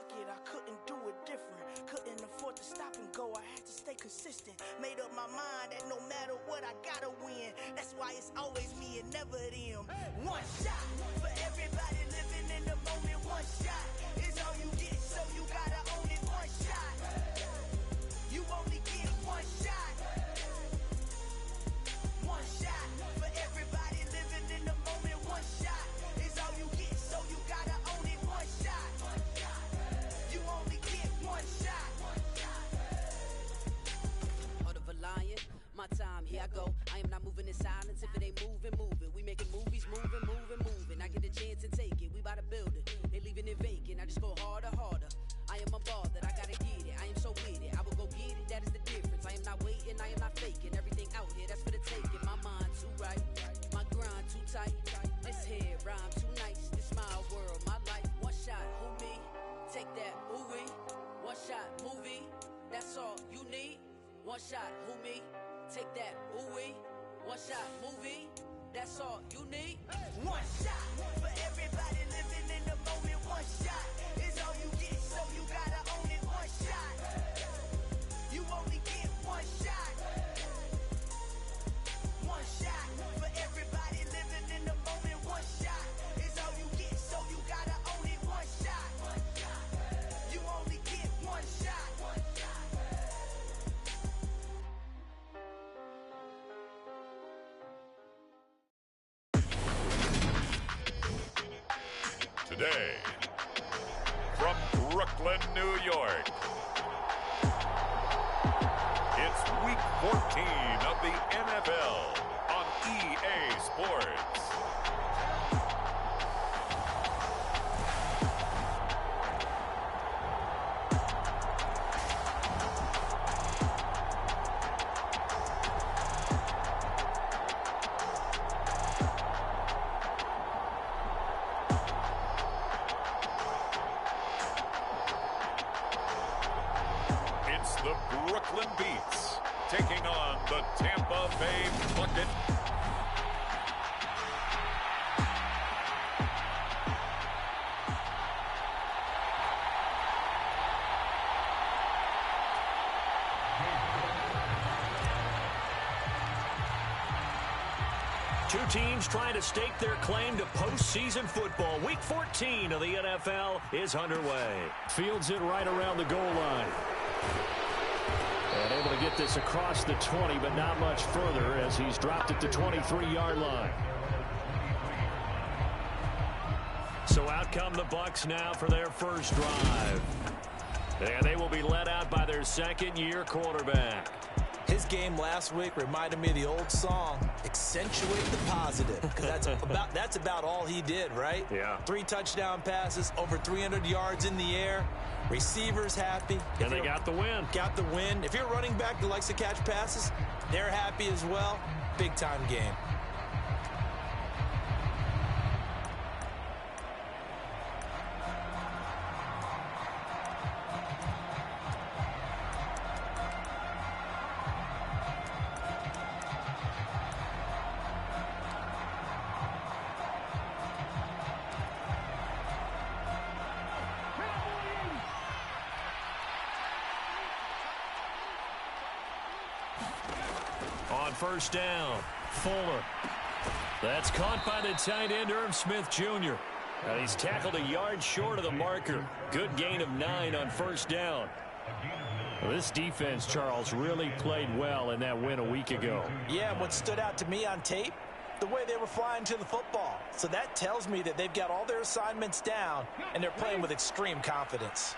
fuck it, I couldn't do it different. Couldn't afford to stop and go, I had to stay consistent. Made up my mind that no matter what, I gotta win. That's why it's always me and never them. One shot for everybody living in the moment. One shot is all you get, so you gotta own it. One shot, you only get one shot. One shot for everybody living in the moment. One shot is all you get, so you gotta own it. One shot, you only get one shot. Heart of a lion, my time, here I go. I am not moving in silence. If it ain't moving, moving. We making movies, moving, moving, moving. I get a chance and take it. We bout to build it. They leaving it vacant. I just go harder, harder. I am a ball that I gotta get it. I am so with it. I will go get it. That is the difference. I am not waiting. I am not faking. Everything out here, that's for the taking. My mind too right. My grind too tight. This head rhyme too nice. This my world, my life. One shot, who me? Take that, ooh wee. One shot, movie. That's all you need. One shot, who me? Take that, ooh wee. One shot, movie. That's all you need. One shot for everybody living in the moment. One shot is all you get, so you gotta own it. One shot, you only get one shot. One shot for everybody living in the moment. One shot is all you get, so you gotta own it. One shot, you only get one shot. Today, from Brooklyn, New York, it's Week 14 of the NFL on EA Sports. The Brooklyn Beats taking on the Tampa Bay Bucket. Two teams trying to stake their claim to postseason football. Week 14 of the NFL is underway. Fields it right around the goal line. And able to get this across the 20, but not much further as he's dropped at the 23-yard line. So out come the Bucs now for their first drive. And they will be led out by their second-year quarterback. His game last week reminded me of the old song, Accentuate the Positive, because that's about all he did, right? Yeah. 3 touchdown passes, over 300 yards in the air, receivers happy. And they got the win. Got the win. If you're a running back that likes to catch passes, they're happy as well. Big-time game. On first down, Fuller. That's caught by the tight end, Irv Smith Jr. And he's tackled a yard short of the marker. Good gain of 9 on first down. Well, this defense, Charles, really played well in that win a week ago. Yeah, what stood out to me on tape, the way they were flying to the football. So that tells me that they've got all their assignments down, and they're playing with extreme confidence.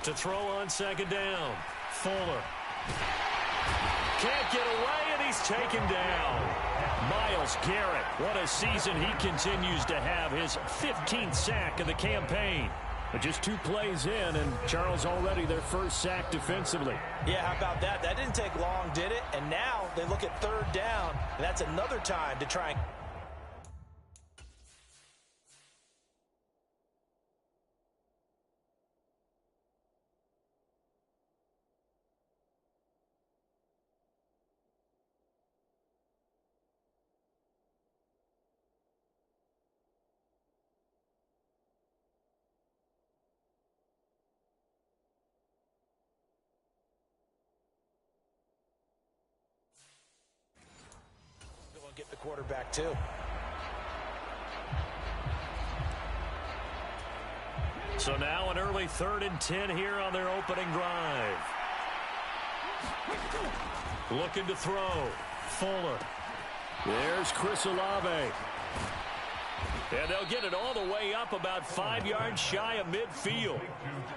To throw on second down, Fuller. Can't get away, and he's taken down. Myles Garrett, what a season he continues to have. His 15th sack of the campaign. But just 2 plays in, and Charles already their first sack defensively. Yeah, how about that? That didn't take long, did it? And now they look at third down, and that's another time to try and... get the quarterback too. So now an early 3rd and 10 here on their opening drive. Looking to throw. Fuller. There's Chris Olave. And they'll get it all the way up about 5 yards shy of midfield.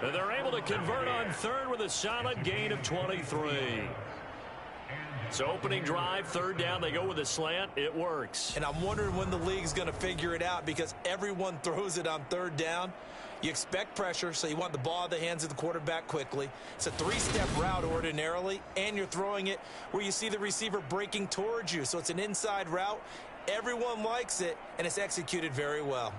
And they're able to convert on 3rd with a solid gain of 23. So opening drive, 3rd down, they go with a slant. It works. And I'm wondering when the league's going to figure it out because everyone throws it on 3rd down. You expect pressure, so you want the ball in the hands of the quarterback quickly. It's a 3-step route ordinarily, and you're throwing it where you see the receiver breaking towards you. So it's an inside route. Everyone likes it, and it's executed very well.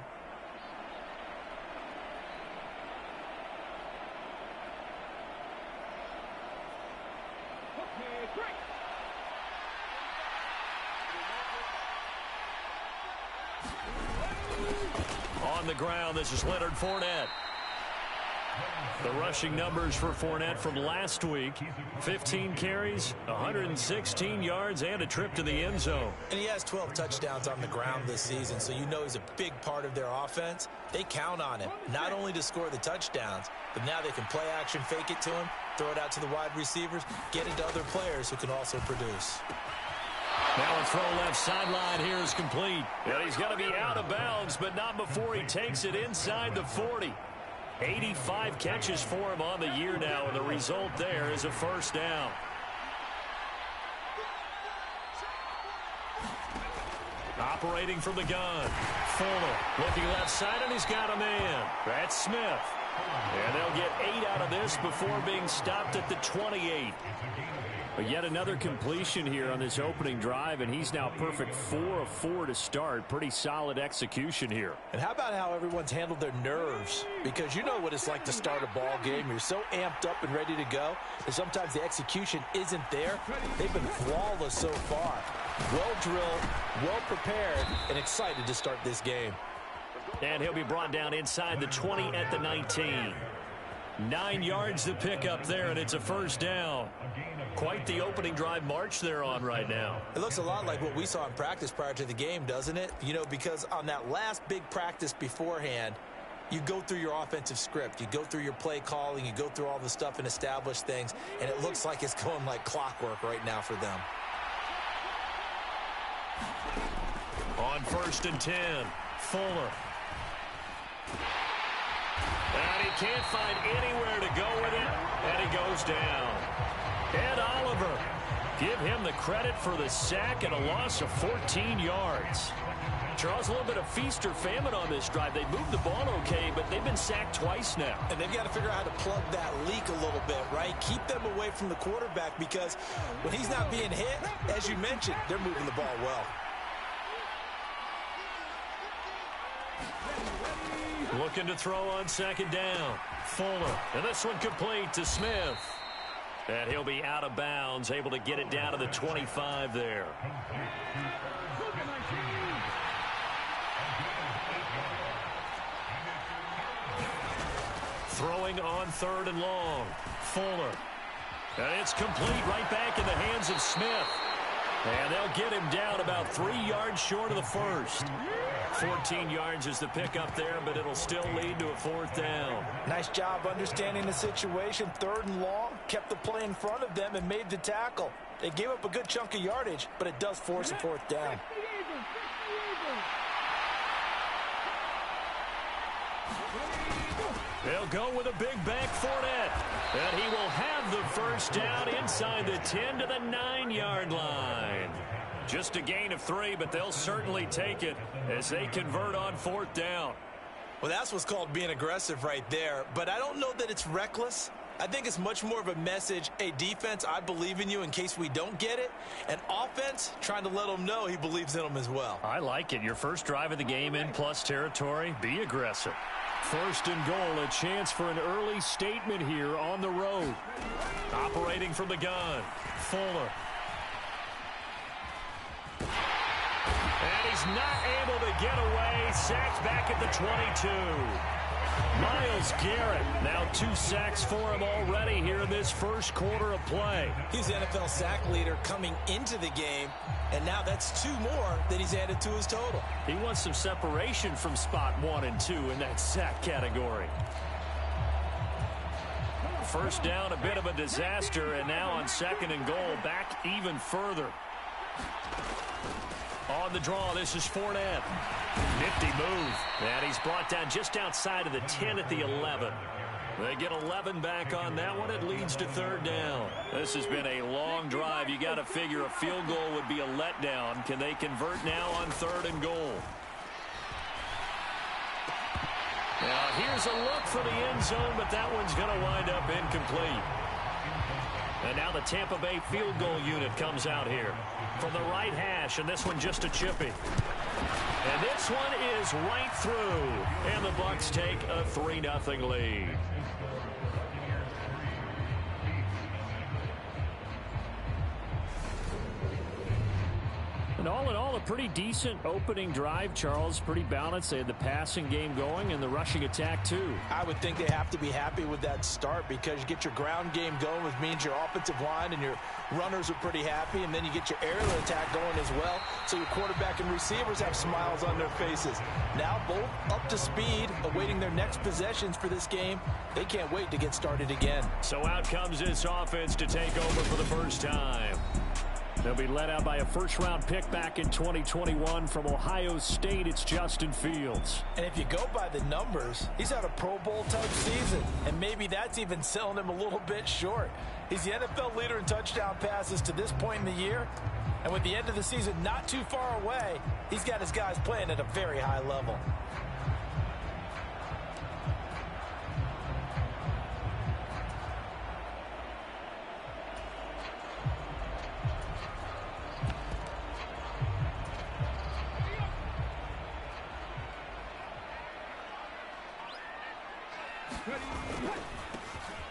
On the ground, this is Leonard Fournette. The rushing numbers for Fournette from last week: 15 carries, 116 yards, and a trip to the end zone. And he has 12 touchdowns on the ground this season, so you know he's a big part of their offense. They count on him, not only to score the touchdowns, but now they can play action, fake it to him, throw it out to the wide receivers, get it to other players who can also produce. Now a throw left sideline here is complete. And he's going to be out of bounds, but not before he takes it inside the 40. 85 catches for him on the year now, and the result there is a 1st down. Operating from the gun. Fuller looking left side, and he's got a man. That's Smith. And they'll get 8 out of this before being stopped at the 28. But yet another completion here on this opening drive, and he's now perfect 4 of 4 to start. Pretty solid execution here. And how about how everyone's handled their nerves? Because you know what it's like to start a ball game. You're so amped up and ready to go, and sometimes the execution isn't there. They've been flawless so far. Well drilled, well prepared, and excited to start this game. And he'll be brought down inside the 20 at the 19. 9 yards to pick up there, and it's a 1st down. Quite the opening drive march they're on right now. It looks a lot like what we saw in practice prior to the game, doesn't it? You know, because on that last big practice beforehand, you go through your offensive script. You go through your play calling. You go through all the stuff and establish things, and it looks like it's going like clockwork right now for them. On 1st and 10, Fuller. And he can't find anywhere to go with it, and he goes down. Ed Oliver, give him the credit for the sack and a loss of 14 yards. Charles, a little bit of feast or famine on this drive. They moved the ball okay, but they've been sacked twice now. And they've got to figure out how to plug that leak a little bit, right? Keep them away from the quarterback because when he's not being hit, as you mentioned, they're moving the ball well. Looking to throw on 2nd down. Fuller, and this one complete to Smith. And he'll be out of bounds, able to get it down to the 25 there. Throwing on 3rd and long. Fuller. And it's complete right back in the hands of Smith. And they'll get him down about 3 yards short of the 1st. 14 yards is the pickup there, but it'll still lead to a 4th down. Nice job understanding the situation. 3rd and long, kept the play in front of them and made the tackle. They gave up a good chunk of yardage, but it does force a 4th down. They'll go with a big back Fournette. And he will have the 1st down inside the 10 to the 9-yard line. Just a gain of 3, but they'll certainly take it as they convert on 4th down. Well, that's what's called being aggressive right there. But I don't know that it's reckless. I think it's much more of a message, hey, defense, I believe in you in case we don't get it. And offense, trying to let them know he believes in them as well. I like it. Your first drive of the game in plus territory, be aggressive. 1st and goal, a chance for an early statement here on the road. Operating from the gun, Fuller. And he he's not able to get away. Sacked back at the 22. Myles Garrett, now 2 sacks for him already here in this first quarter of play. He's the NFL sack leader coming into the game, and now that's 2 more that he's added to his total. He wants some separation from spot 1 and 2 in that sack category. First down, a bit of a disaster, and now on 2nd and goal, back even further. On the draw, this is Fournette. Nifty move. And he's brought down just outside of the 10 at the 11. They get 11 back on that one. It leads to 3rd down. This has been a long drive. You got to figure a field goal would be a letdown. Can they convert now on 3rd and goal? Now, here's a look for the end zone, but that one's going to wind up incomplete. And now the Tampa Bay field goal unit comes out here from the right hash, and this one just a chippy. And this one is right through, and the Bucs take a 3-0 lead. And all in all, a pretty decent opening drive, Charles. Pretty balanced. They had the passing game going and the rushing attack, too. I would think they have to be happy with that start because you get your ground game going, which means your offensive line and your runners are pretty happy, and then you get your aerial attack going as well, so your quarterback and receivers have smiles on their faces. Now both up to speed, awaiting their next possessions for this game. They can't wait to get started again. So out comes this offense to take over for the first time. They'll be led out by a first-round pick back in 2021 from Ohio State. It's Justin Fields. And if you go by the numbers, he's had a Pro Bowl-type season, and maybe that's even selling him a little bit short. He's the NFL leader in touchdown passes to this point in the year, and with the end of the season not too far away, he's got his guys playing at a very high level.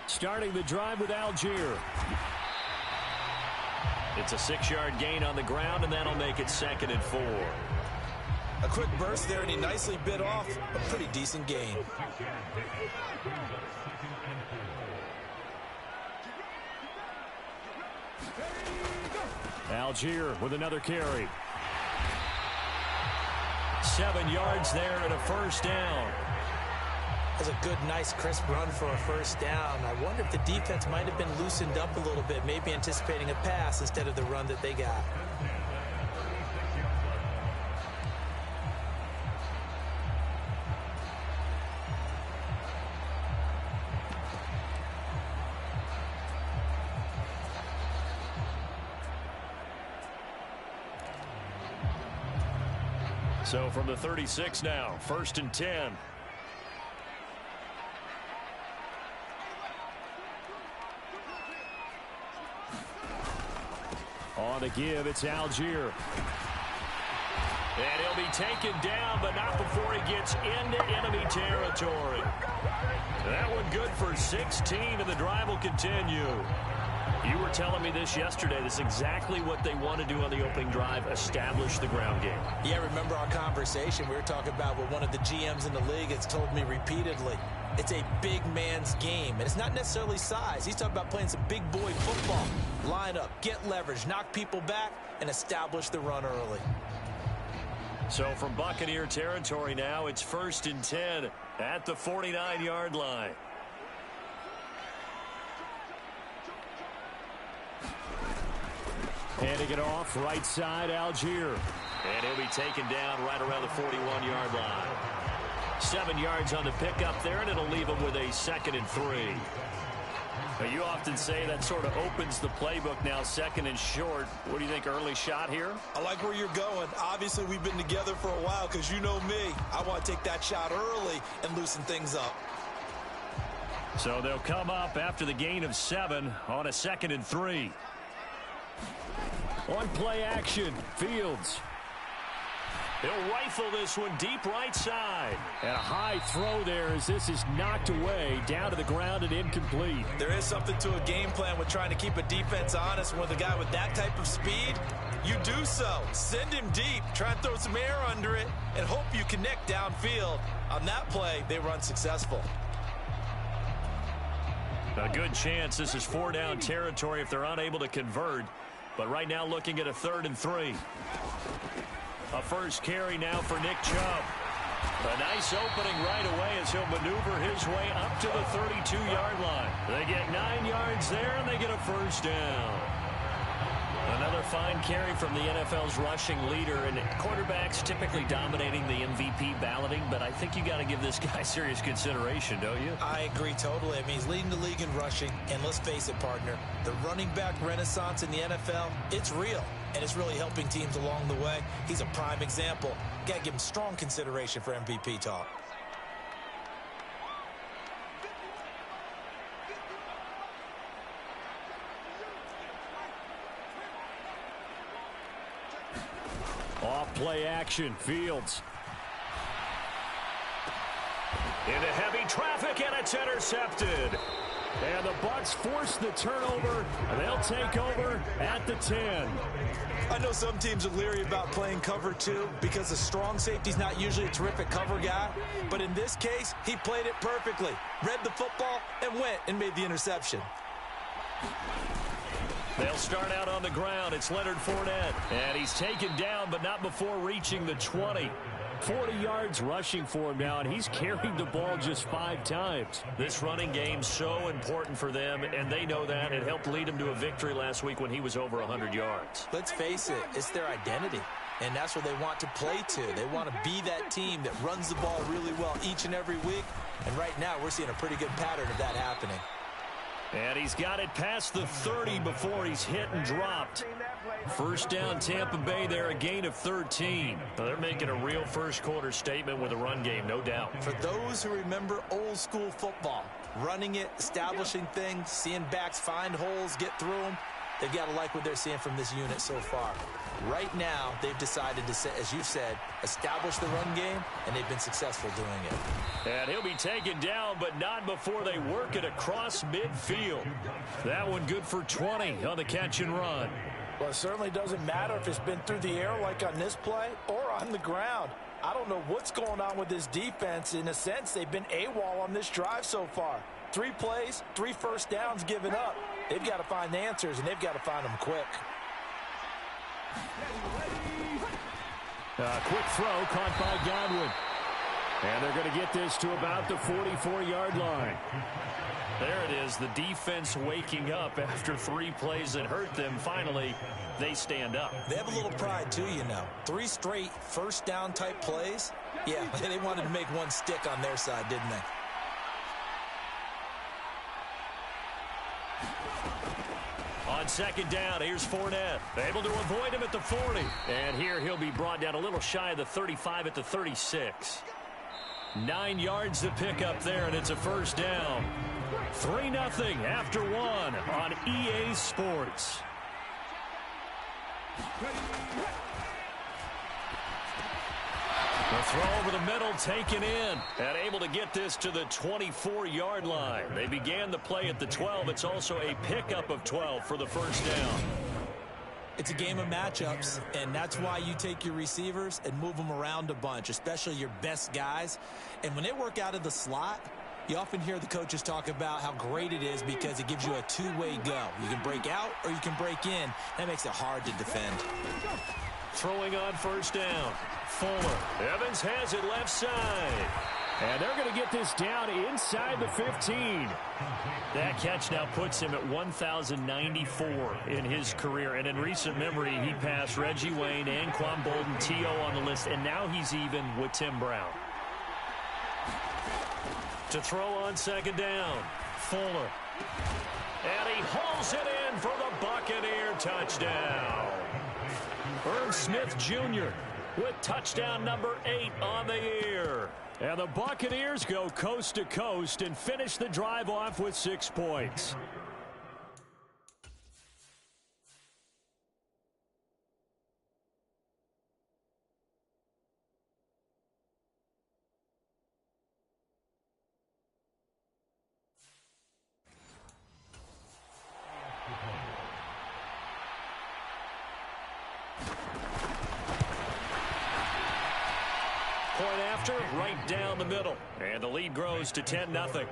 Starting the drive with Algier. It's a 6-yard gain on the ground, and that'll make it 2nd and 4. A quick burst there, and he nicely bit off a pretty decent gain. Algier with another carry. 7 yards there and a first down. That's a good, nice, crisp run for a first down. I wonder if the defense might have been loosened up a little bit, maybe anticipating a pass instead of the run that they got. So from the 36 now, 1st and 10. On the give, it's Algier. And he'll be taken down, but not before he gets into enemy territory. That one good for 16, and the drive will continue. You were telling me this yesterday. This is exactly what they want to do on the opening drive, establish the ground game. Yeah, remember our conversation. We were talking about what one of the GMs in the league has told me repeatedly. It's a big man's game, and it's not necessarily size. He's talking about playing some big boy football. Line up, get leverage, knock people back, and establish the run early. So from Buccaneer territory now, it's 1st and 10 at the 49-yard line. Handing it off, right side, Algier. And he'll be taken down right around the 41-yard line. 7 yards on the pickup there, and it'll leave him with a 2nd and 3. Now, you often say that sort of opens the playbook now, 2nd and short. What do you think, early shot here? I like where you're going. Obviously, we've been together for a while because you know me. I want to take that shot early and loosen things up. So they'll come up after the gain of 7 on a 2nd and 3. On play action, Fields. He'll rifle this one deep right side. And a high throw there as this is knocked away, down to the ground and incomplete. There is something to a game plan with trying to keep a defense honest. With a guy with that type of speed, You do so. Send him deep. Try and throw some air under it and hope you connect downfield. On that play, they were unsuccessful. A good chance this is 4-down territory if they're unable to convert. But right now looking at a 3rd and 3. A first carry now for Nick Chubb. A nice opening right away as he'll maneuver his way up to the 32-yard line. They get 9 yards there, and they get a first down. Another fine carry from the NFL's rushing leader, and quarterbacks typically dominating the MVP balloting, but I think you got to give this guy serious consideration, don't you? I agree totally. I mean, he's leading the league in rushing, and let's face it, partner, the running back renaissance in the NFL, it's real, and it's really helping teams along the way. He's a prime example. Got to give him strong consideration for MVP talk. Off play action, Fields. Into heavy traffic, and it's intercepted. And the Bucs force the turnover. They'll take over at the 10. I know some teams are leery about playing cover 2 because the strong safety's not usually a terrific cover guy. But in this case, he played it perfectly. Read the football and went and made the interception. They'll start out on the ground. It's Leonard Fournette. And he's taken down, but not before reaching the 20. 40 yards rushing for him now, and he's carried the ball just 5 times. This running game's so important for them, and they know that. It helped lead them to a victory last week when he was over 100 yards. Let's face it, it's their identity, and that's what they want to play to. They want to be that team that runs the ball really well each and every week, and right now we're seeing a pretty good pattern of that happening. And he's got it past the 30 before he's hit and dropped. First down, Tampa Bay there, a gain of 13. Now they're making a real first-quarter statement with a run game, no doubt. For those who remember old-school football, running it, establishing things, seeing backs find holes, get through them, they've got to like what they're seeing from this unit so far. Right now, they've decided to, as you said, establish the run game, and they've been successful doing it. And he'll be taken down, but not before they work it across midfield. That one good for 20 on the catch and run. Well, it certainly doesn't matter if it's been through the air like on this play or on the ground. I don't know what's going on with this defense. In a sense, they've been AWOL on this drive so far. 3 plays, 3 first downs given up. They've got to find the answers, and they've got to find them quick. Quick throw caught by Godwin. And they're going to get this to about the 44-yard line. There it is, the defense waking up after 3 plays that hurt them. Finally, they stand up. They have a little pride, too, you know. 3 straight first down type plays. Yeah, they wanted to make one stick on their side, didn't they? On second down, here's Fournette. Able to avoid him at the 40. And here he'll be brought down a little shy of the 35 at the 36. 9 yards to pick up there, and it's a first down. 3-0 after 1 on EA Sports. The throw over the middle taken in and able to get this to the 24-yard line. They began the play at the 12. It's also a pickup of 12 for the first down. It's a game of matchups, and that's why you take your receivers and move them around a bunch, especially your best guys. And when they work out of the slot, you often hear the coaches talk about how great it is because it gives you a 2-way go. You can break out or you can break in. That makes it hard to defend. Throwing on first down. Fuller. Evans has it left side. And they're going to get this down inside the 15. That catch now puts him at 1,094 in his career. And in recent memory, he passed Reggie Wayne, Anquan Bolden, T.O. on the list, and now he's even with Tim Brown. To throw on second down, Fuller. And he hauls it in for the Buccaneer touchdown. Irv Smith Jr. with touchdown number 8 on the year. And the Buccaneers go coast to coast and finish the drive off with 6 points. after, right down the middle. And the lead grows to 10-0.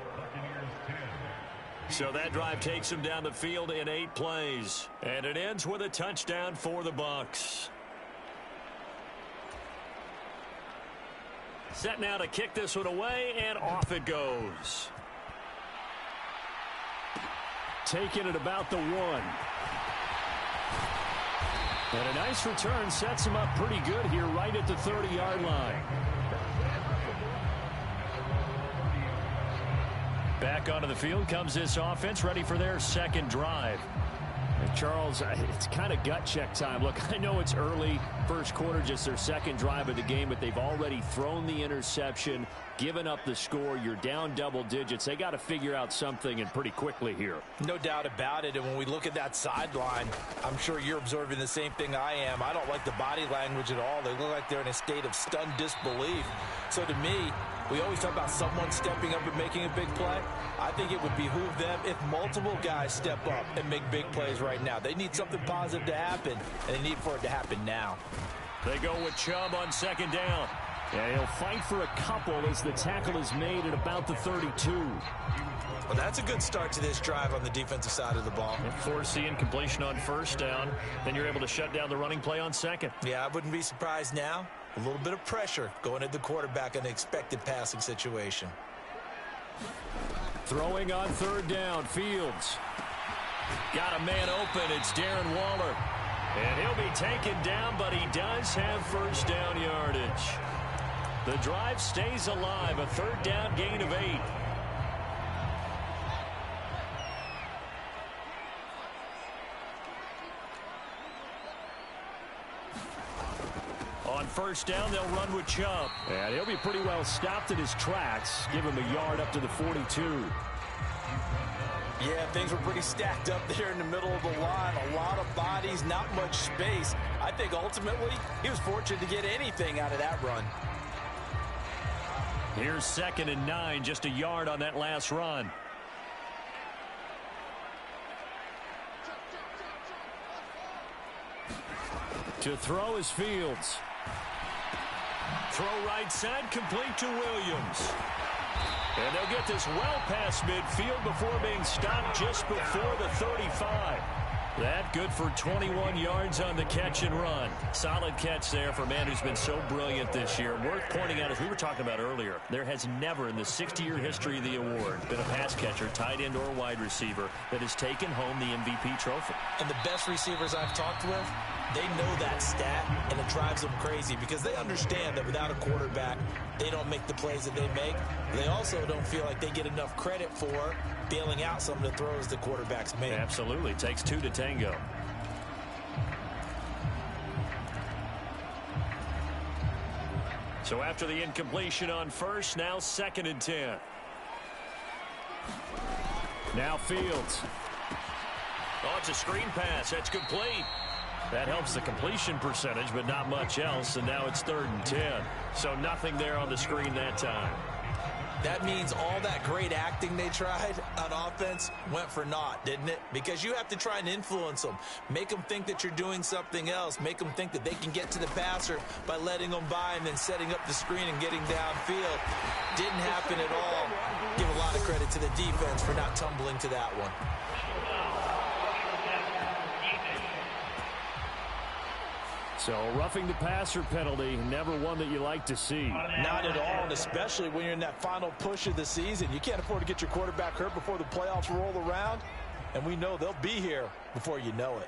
So that drive takes them down the field in 8 plays. And it ends with a touchdown for the Bucs. Set now to kick this one away, and off it goes. Taking it about the 1. And a nice return sets him up pretty good here right at the 30-yard line. Back onto the field comes this offense, ready for their second drive. And Charles, it's kind of gut check time. Look, I know it's early, first quarter, just their second drive of the game, but they've already thrown the interception, given up the score. You're down double digits. They got to figure out something, and pretty quickly here. No doubt about it. And when we look at that sideline, I'm sure you're observing the same thing I am. I don't like the body language at all. They look like they're in a state of stunned disbelief. So to me, we always talk about someone stepping up and making a big play. I think it would behoove them if multiple guys step up and make big plays right now. They need something positive to happen, and they need for it to happen now. They go with Chubb on second down. Yeah, he'll fight for a couple as the tackle is made at about the 32. Well, that's a good start to this drive on the defensive side of the ball. Force the incompletion on first down. Then you're able to shut down the running play on second. Yeah, I wouldn't be surprised now. A little bit of pressure going at the quarterback in an expected passing situation. Throwing on third down, Fields. Got a man open, it's Darren Waller. And he'll be taken down, but he does have first down yardage. The drive stays alive, a third down gain of 8. On first down, they'll run with Chubb. And he'll be pretty well stopped in his tracks. Give him a yard up to the 42. Yeah, things were pretty stacked up there in the middle of the line. A lot of bodies, not much space. I think ultimately he was fortunate to get anything out of that run. Here's 2nd and 9, just a yard on that last run. To throw is Fields. Throw right side, complete to Williams. And they'll get this well past midfield before being stopped just before the 35. That good for 21 yards on the catch and run. Solid catch there for a man who's been so brilliant this year. Worth pointing out, as we were talking about earlier, there has never in the 60-year history of the award been a pass catcher, tight end, or wide receiver that has taken home the MVP trophy. And the best receivers I've talked with, they know that stat, and it drives them crazy because they understand that without a quarterback, they don't make the plays that they make. They also don't feel like they get enough credit for bailing out some of the throws the quarterbacks make. Absolutely. It takes 2 to tango. So after the incompletion on first, now 2nd and 10. Now Fields. Oh, it's a screen pass. That's complete. That helps the completion percentage, but not much else. And now it's 3rd and 10. So nothing there on the screen that time. That means all that great acting they tried on offense went for naught, didn't it? Because you have to try and influence them. Make them think that you're doing something else. Make them think that they can get to the passer by letting them by and then setting up the screen and getting downfield. Didn't happen at all. Give a lot of credit to the defense for not tumbling to that one. So roughing the passer penalty, never one that you like to see. Not at all, and especially when you're in that final push of the season. You can't afford to get your quarterback hurt before the playoffs roll around, and we know they'll be here before you know it.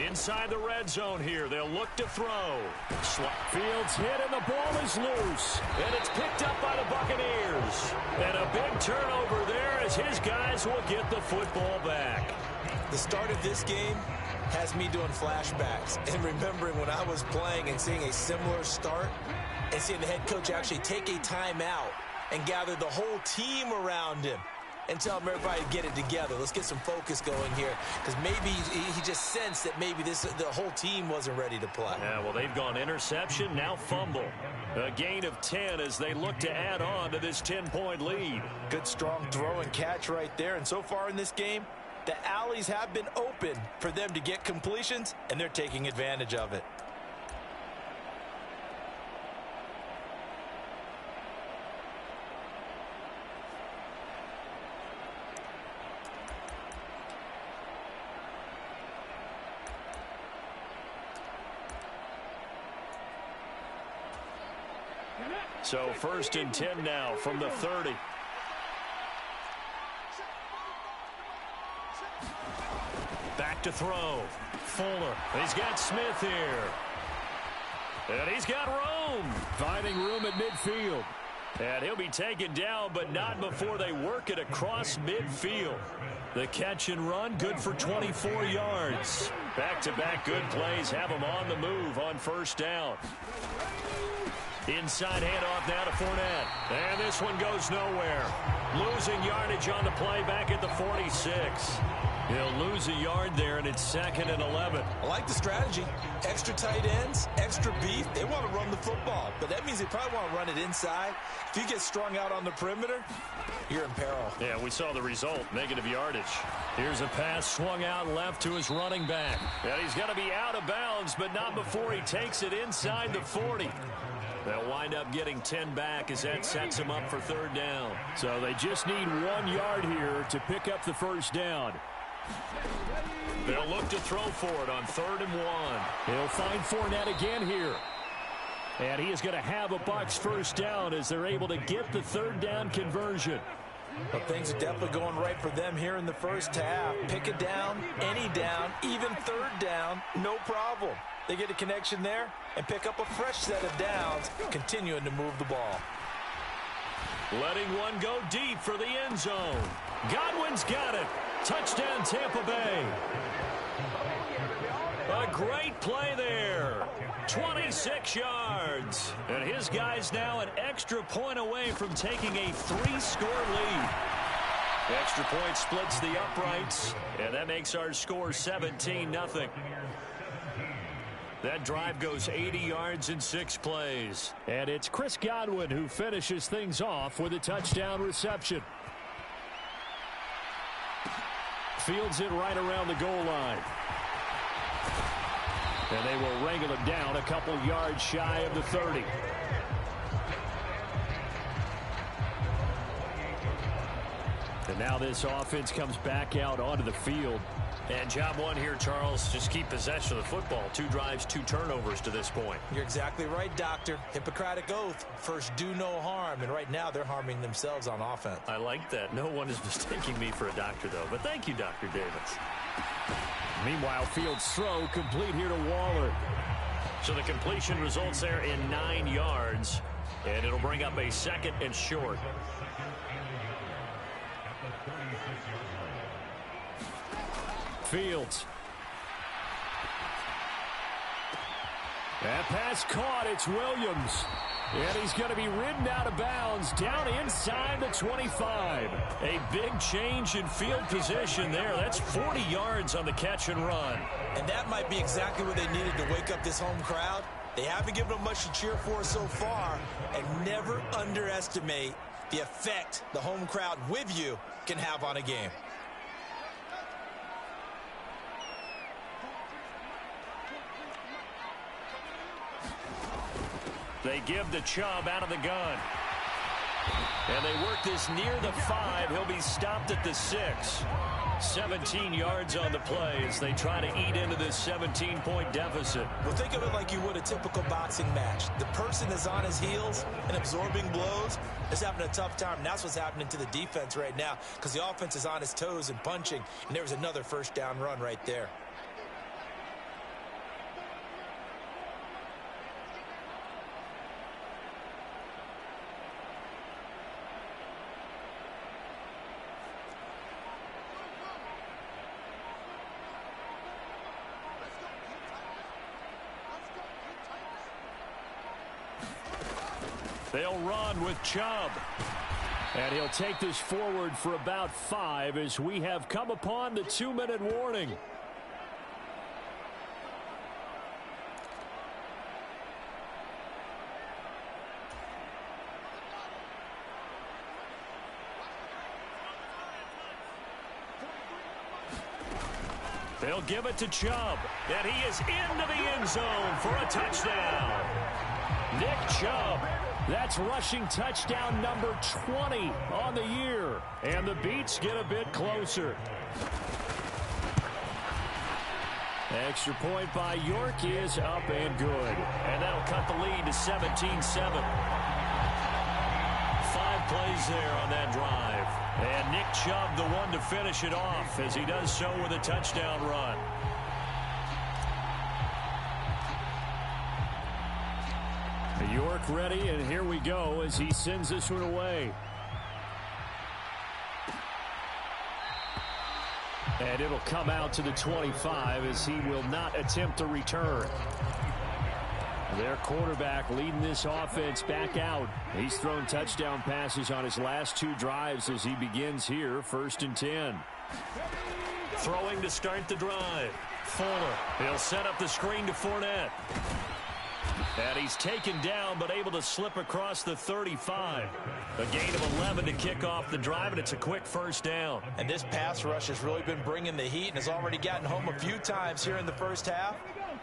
Inside the red zone here, they'll look to throw. Fields hit, and the ball is loose. And it's picked up by the Buccaneers. And a big turnover there as his guys will get the football back. The start of this game has me doing flashbacks and remembering when I was playing and seeing a similar start and seeing the head coach actually take a timeout and gather the whole team around him and tell him everybody to get it together. Let's get some focus going here because maybe he just sensed that maybe the whole team wasn't ready to play. Yeah, well, they've gone interception, now fumble. A gain of 10 as they look to add on to this 10-point lead. Good, strong throw and catch right there. And so far in this game, the alleys have been open for them to get completions, and they're taking advantage of it. So 1st and 10 now from the 30. Back to throw. Fuller. He's got Smith here. And he's got Rome. Finding room at midfield. And he'll be taken down, but not before they work it across midfield. The catch and run, good for 24 yards. Back-to-back good plays have him on the move on 1st down. Inside handoff now to Fournette. And this one goes nowhere. Losing yardage on the play back at the 46. He'll lose a yard there, and it's 2nd and 11. I like the strategy. Extra tight ends, extra beef. They want to run the football, but that means they probably want to run it inside. If you get strung out on the perimeter, you're in peril. Yeah, we saw the result, negative yardage. Here's a pass swung out left to his running back. And he's going to be out of bounds, but not before he takes it inside the 40. They'll wind up getting 10 back as that sets him up for 3rd down. So they just need 1 yard here to pick up the 1st down. They'll look to throw for it on 3rd and 1. He'll find Fournette again here. And he is going to have a Bucs 1st down as they're able to get the 3rd down conversion. Well, things are definitely going right for them here in the 1st half. Pick a down, any down, even 3rd down, no problem. They get a connection there and pick up a fresh set of downs, continuing to move the ball. Letting one go deep for the end zone. Godwin's got it. Touchdown, Tampa Bay. A great play there. 26 yards. And his guy's now an extra point away from taking a 3-score lead. Extra point splits the uprights, and that makes our score 17-0. That drive goes 80 yards in 6 plays. And it's Chris Godwin who finishes things off with a touchdown reception. Fields it right around the goal line. And they will wrangle him down a couple yards shy of the 30. And now this offense comes back out onto the field. And job one here, Charles, just keep possession of the football. 2 drives, 2 turnovers to this point. You're exactly right, Doctor. Hippocratic oath. First, do no harm. And right now, they're harming themselves on offense. I like that. No one is mistaking me for a doctor, though. But thank you, Dr. Davis. Meanwhile, Fields' throw complete here to Waller. So the completion results there in 9 yards. And it'll bring up a 2nd and short. Fields. That pass caught. It's Williams. And he's going to be ridden out of bounds down inside the 25. A big change in field position there. That's 40 yards on the catch and run. And that might be exactly what they needed to wake up this home crowd. They haven't given them much to cheer for so far. And never underestimate the effect the home crowd with you can have on a game. They give the Chubb out of the gun. And they work this near the 5. He'll be stopped at the 6. 17 yards on the play as they try to eat into this 17-point deficit. Well, think of it like you would a typical boxing match. The person is on his heels and absorbing blows is having a tough time. And that's what's happening to the defense right now because the offense is on his toes and punching. And there was another 1st down run right there. They'll run with Chubb. And he'll take this forward for about 5 as we have come upon the 2-minute warning. They'll give it to Chubb. And he is into the end zone for a touchdown. Nick Chubb. That's rushing touchdown number 20 on the year. And the Beats get a bit closer. Extra point by York is up and good. And that'll cut the lead to 17-7. 5 plays there on that drive. And Nick Chubb, the one to finish it off, as he does so with a touchdown run. York ready, and here we go as he sends this one away. And it'll come out to the 25 as he will not attempt a return. Their quarterback leading this offense back out. He's thrown touchdown passes on his last 2 drives as he begins here, 1st and 10. Throwing to start the drive. Fuller. He'll set up the screen to Fournette. And he's taken down, but able to slip across the 35. A gain of 11 to kick off the drive, and it's a quick 1st down. And this pass rush has really been bringing the heat and has already gotten home a few times here in the first half.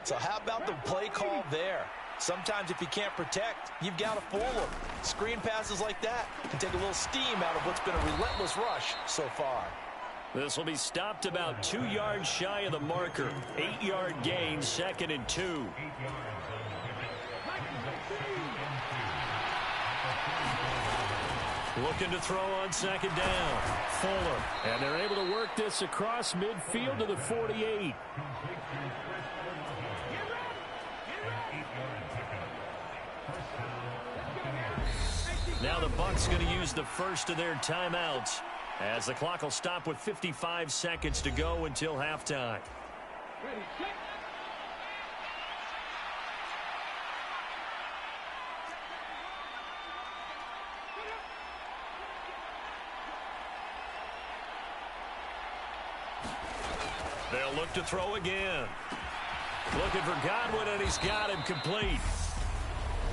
So how about the play call there? Sometimes if you can't protect, you've got to fool them. Screen passes like that can take a little steam out of what's been a relentless rush so far. This will be stopped about 2 yards shy of the marker. 8-yard gain, 2nd and 2. Looking to throw on 2nd down. Fuller. And they're able to work this across midfield to the 48. Now the Bucs going to use the first of their timeouts as the clock will stop with 55 seconds to go until halftime. They'll look to throw again. Looking for Godwin, and he's got him complete.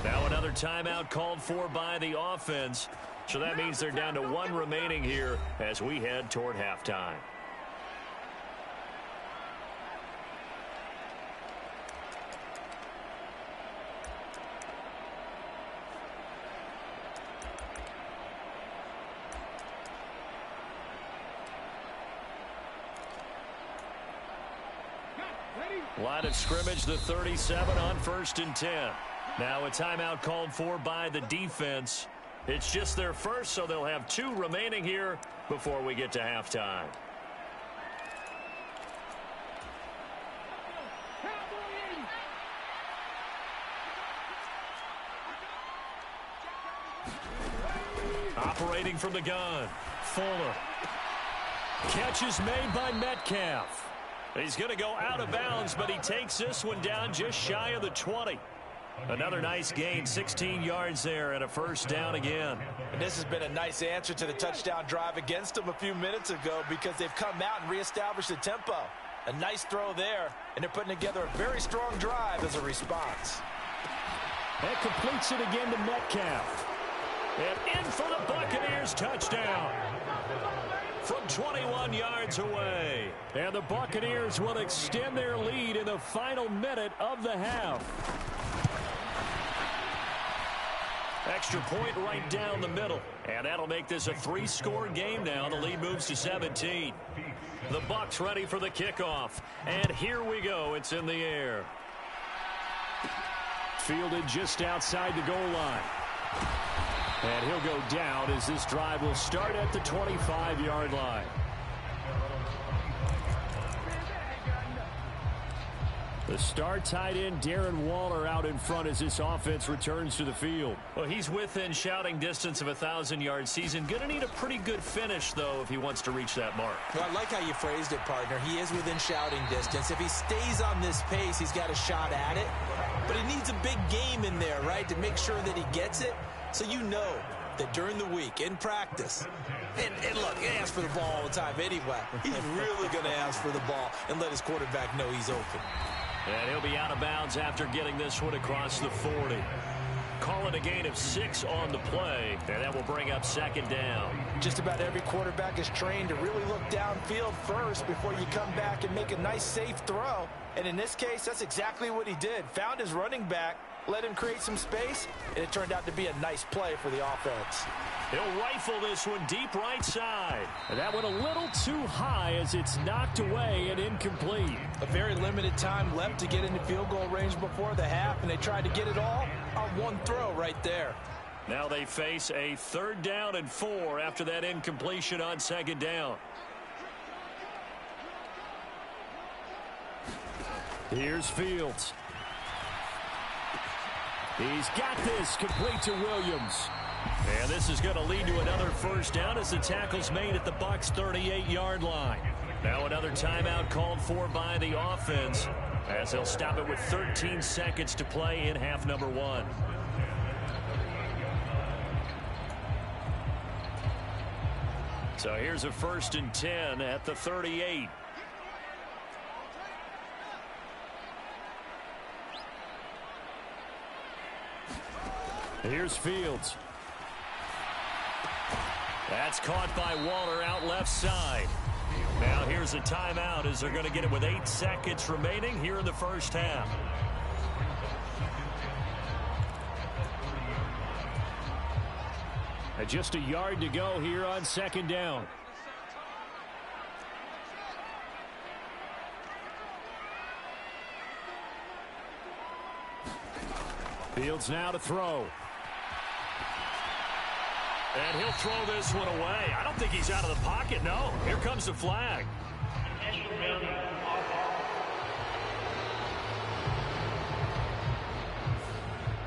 Now another timeout called for by the offense. So that means they're down to 1 remaining here as we head toward halftime. Line of scrimmage, the 37 on 1st and 10. Now a timeout called for by the defense. It's just their first, so they'll have 2 remaining here before we get to halftime. Operating from the gun, Fuller. Catch is made by Metcalf. He's going to go out of bounds, but he takes this one down just shy of the 20. Another nice gain, 16 yards there, and a 1st down again. And this has been a nice answer to the touchdown drive against them a few minutes ago because they've come out and reestablished the tempo. A nice throw there, and they're putting together a very strong drive as a response. That completes it again to Metcalf. And in for the Buccaneers, touchdown. From 21 yards away. And the Buccaneers will extend their lead in the final minute of the half. Extra point right down the middle. And that'll make this a 3-score game now. The lead moves to 17. The Bucs ready for the kickoff. And here we go. It's in the air. Fielded just outside the goal line. And he'll go down as this drive will start at the 25-yard line. The star tight end Darren Waller out in front as this offense returns to the field. Well, he's within shouting distance of a 1,000-yard season. Going to need a pretty good finish, though, if he wants to reach that mark. Well, I like how you phrased it, partner. He is within shouting distance. If he stays on this pace, he's got a shot at it. But he needs a big game in there, right, to make sure that he gets it. So you know that during the week, in practice, and look, he asks for the ball all the time anyway. He's really going to ask for the ball and let his quarterback know he's open. And he'll be out of bounds after getting this one across the 40. Call it a gain of 6 on the play, and that will bring up 2nd down. Just about every quarterback is trained to really look downfield first before you come back and make a nice, safe throw. And in this case, that's exactly what he did. Found his running back let him create some space, and it turned out to be a nice play for the offense. He'll rifle this one deep right side. And that went a little too high as it's knocked away and incomplete. A very limited time left to get into field goal range before the half, and they tried to get it all on one throw right there. Now they face a 3rd down and 4 after that incompletion on 2nd down. Here's Fields. He's got this complete to Williams. And this is going to lead to another 1st down as the tackle's made at the Bucs 38-yard line. Now another timeout called for by the offense as they'll stop it with 13 seconds to play in half number 1. So here's a 1st and 10 at the 38. Here's Fields. That's caught by Waller out left side. Now here's a timeout as they're going to get it with 8 seconds remaining here in the 1st half. And just a yard to go here on 2nd down. Fields now to throw. And he'll throw this one away. I don't think he's out of the pocket, no. Here comes the flag.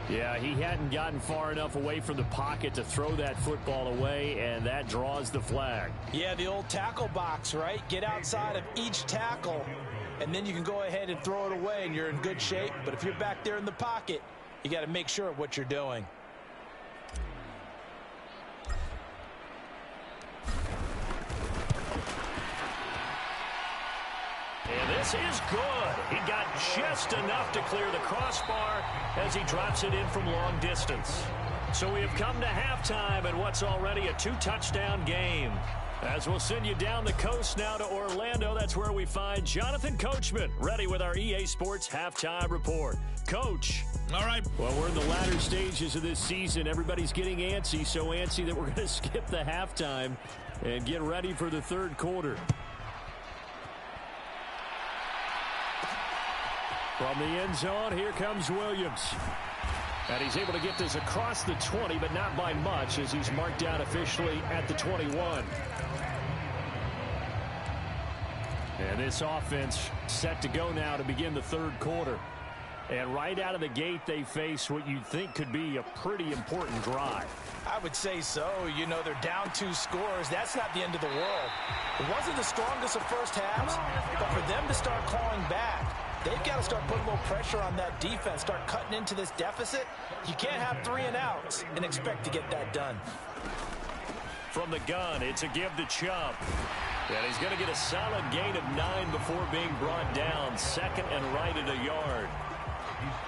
Yeah, he hadn't gotten far enough away from the pocket to throw that football away, and that draws the flag. Yeah, the old tackle box, right? Get outside of each tackle, and then you can go ahead and throw it away, and you're in good shape. But if you're back there in the pocket, you got to make sure of what you're doing. And this is good. He got just enough to clear the crossbar as he drops it in from long distance. So we have come to halftime in what's already a 2-touchdown game. As we'll send you down the coast now to Orlando, that's where we find Jonathan Coachman, ready with our EA Sports Halftime Report. Coach. All right. Well, we're in the latter stages of this season. Everybody's getting antsy, so antsy that we're going to skip the halftime and get ready for the 3rd quarter. From the end zone, here comes Williams. And he's able to get this across the 20, but not by much, as he's marked down officially at the 21. And this offense set to go now to begin the 3rd quarter. And right out of the gate, they face what you'd think could be a pretty important drive. I would say so. You know, they're down 2 scores. That's not the end of the world. It wasn't the strongest of first halves, but for them to start clawing back, they've got to start putting a little pressure on that defense, start cutting into this deficit. You can't have 3 and outs and expect to get that done. From the gun, it's a give to Chubb. And he's going to get a solid gain of 9 before being brought down. 2nd and right at a yard.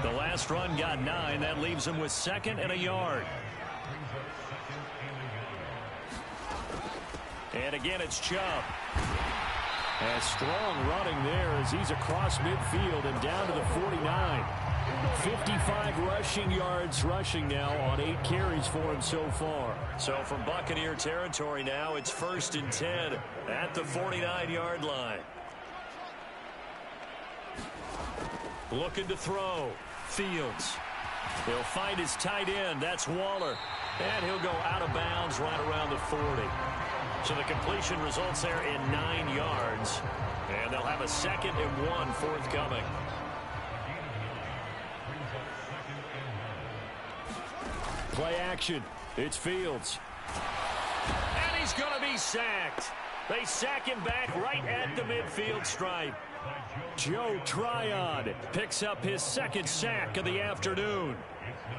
The last run got 9. That leaves him with 2nd and a yard. And again, it's Chubb. And strong running there as he's across midfield and down to the 49. 55 rushing yards rushing now on 8 carries for him so far. So from Buccaneer territory now, it's 1st and 10 at the 49-yard line. Looking to throw. Fields. He'll find his tight end. That's Waller. And he'll go out of bounds right around the 40. So the completion results there in 9 yards. And they'll have a 2nd and 1 forthcoming. Play action. It's Fields. And he's going to be sacked. They sack him back right at the midfield stripe. Joe Tryon picks up his 2nd sack of the afternoon.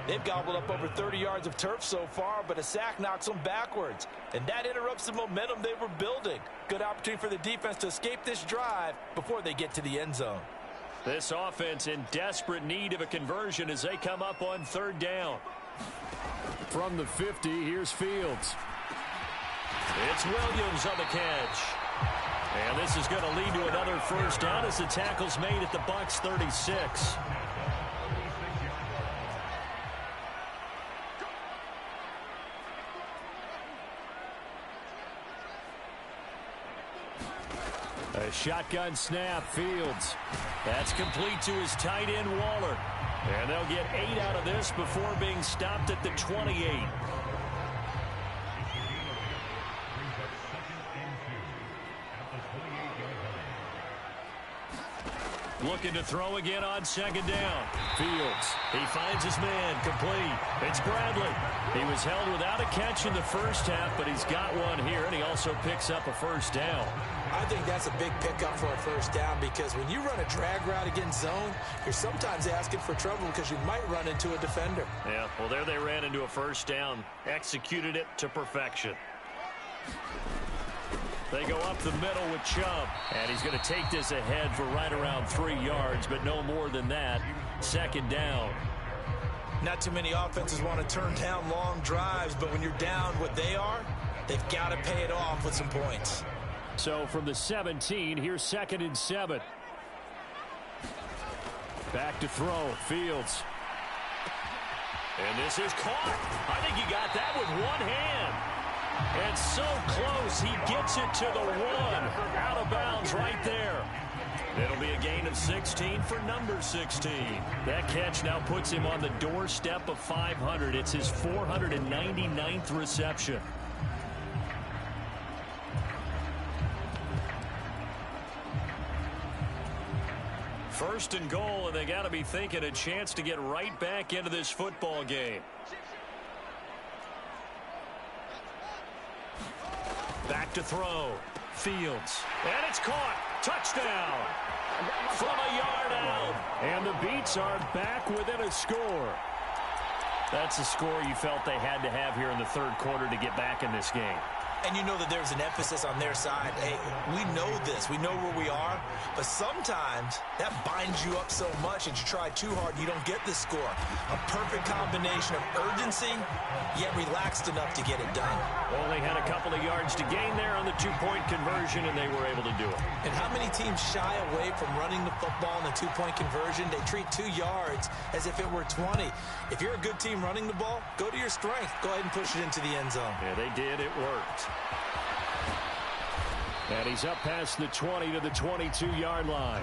They've gobbled up over 30 yards of turf so far, but a sack knocks them backwards. And that interrupts the momentum they were building. Good opportunity for the defense to escape this drive before they get to the end zone. This offense in desperate need of a conversion as they come up on 3rd down. From the 50, here's Fields. It's Williams on the catch. And this is going to lead to another 1st down as the tackle's made at the Bucs 36. A shotgun snap, Fields. That's complete to his tight end, Waller. And they'll get 8 out of this before being stopped at the 28. Looking to throw again on second down. Fields. He finds his man. Complete. It's Bradley. He was held without a catch in the first half, but he's got one here, and he also picks up a first down. I think that's a big pickup for a first down because when you run a drag route against zone, you're sometimes asking for trouble because you might run into a defender. Yeah, well, there they ran into a first down. Executed it to perfection. They go up the middle with Chubb. And he's going to take this ahead for right around 3 yards, but no more than that. Second down. Not too many offenses want to turn down long drives, but when you're down what they are, they've got to pay it off with some points. So from the 17, here's 2nd and 7. Back to throw. Fields. And this is caught. I think he got that with one hand. And so close, he gets it to the 1. Out of bounds right there. It'll be a gain of 16 for number 16. That catch now puts him on the doorstep of 500. It's his 499th reception. First and goal, and they got to be thinking a chance to get right back into this football game. Back to throw. Fields. And it's caught. Touchdown. From a yard out. And the Beats are back within a score. That's a score you felt they had to have here in the third quarter to get back in this game. And you know that there's an emphasis on their side. Hey, we know this. We know where we are. But sometimes that binds you up so much that you try too hard, you don't get the score. A perfect combination of urgency, yet relaxed enough to get it done. Only had a couple of yards to gain there on the two-point conversion, and they were able to do it. And how many teams shy away from running the football in the two-point conversion? They treat 2 yards as if it were 20. If you're a good team running the ball, go to your strength. Go ahead and push it into the end zone. Yeah, they did. It worked. And he's up past the 20 to the 22-yard line.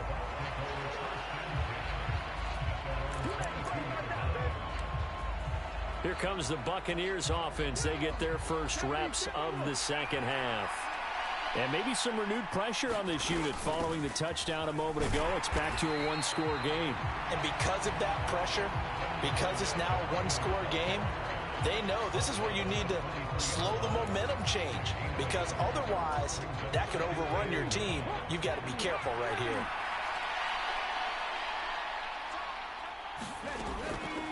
Here comes the Buccaneers offense. They get their first reps of the second half. And maybe some renewed pressure on this unit following the touchdown a moment ago. It's back to a one-score game. And because of that pressure, because it's now a one-score game, they know this is where you need to slow the momentum change because otherwise that could overrun your team. You've got to be careful right here.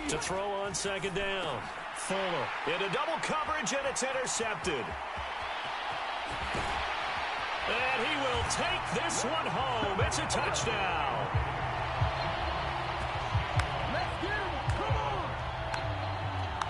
To throw on second down. Fuller into double coverage, and it's intercepted. And he will take this one home. It's a touchdown.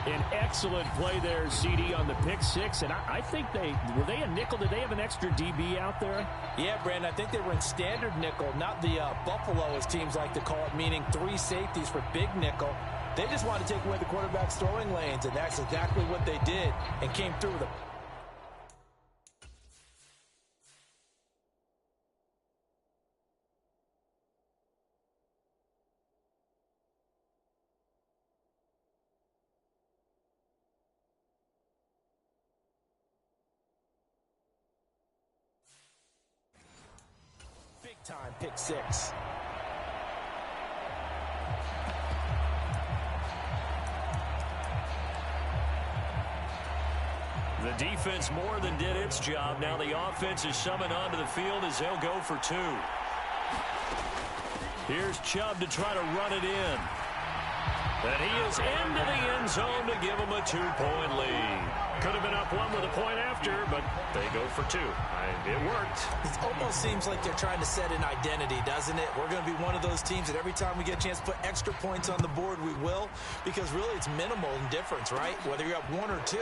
An excellent play there, CD, on the pick six. And I think were they a nickel? Did they have an extra DB out there? Yeah, Brandon, I think they were in standard nickel, not the Buffalo, as teams like to call it, meaning 3 safeties for big nickel. They just wanted to take away the quarterback's throwing lanes, and that's exactly what they did and came through with a time pick six. The defense more than did its job. Now the offense is summoned onto the field as they'll go for 2. Here's Chubb to try to run it in. And he is into the end zone to give them a 2-point lead. Could have been up 1 with a point after, but they go for 2. It worked. It almost seems like they're trying to set an identity, doesn't it? We're going to be one of those teams that every time we get a chance to put extra points on the board, we will. Because really it's minimal in difference, right? Whether you're up 1 or 2,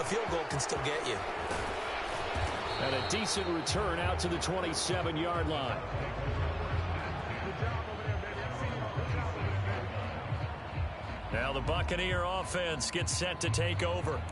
a field goal can still get you. And a decent return out to the 27-yard line. Now the Buccaneer offense gets set to take over.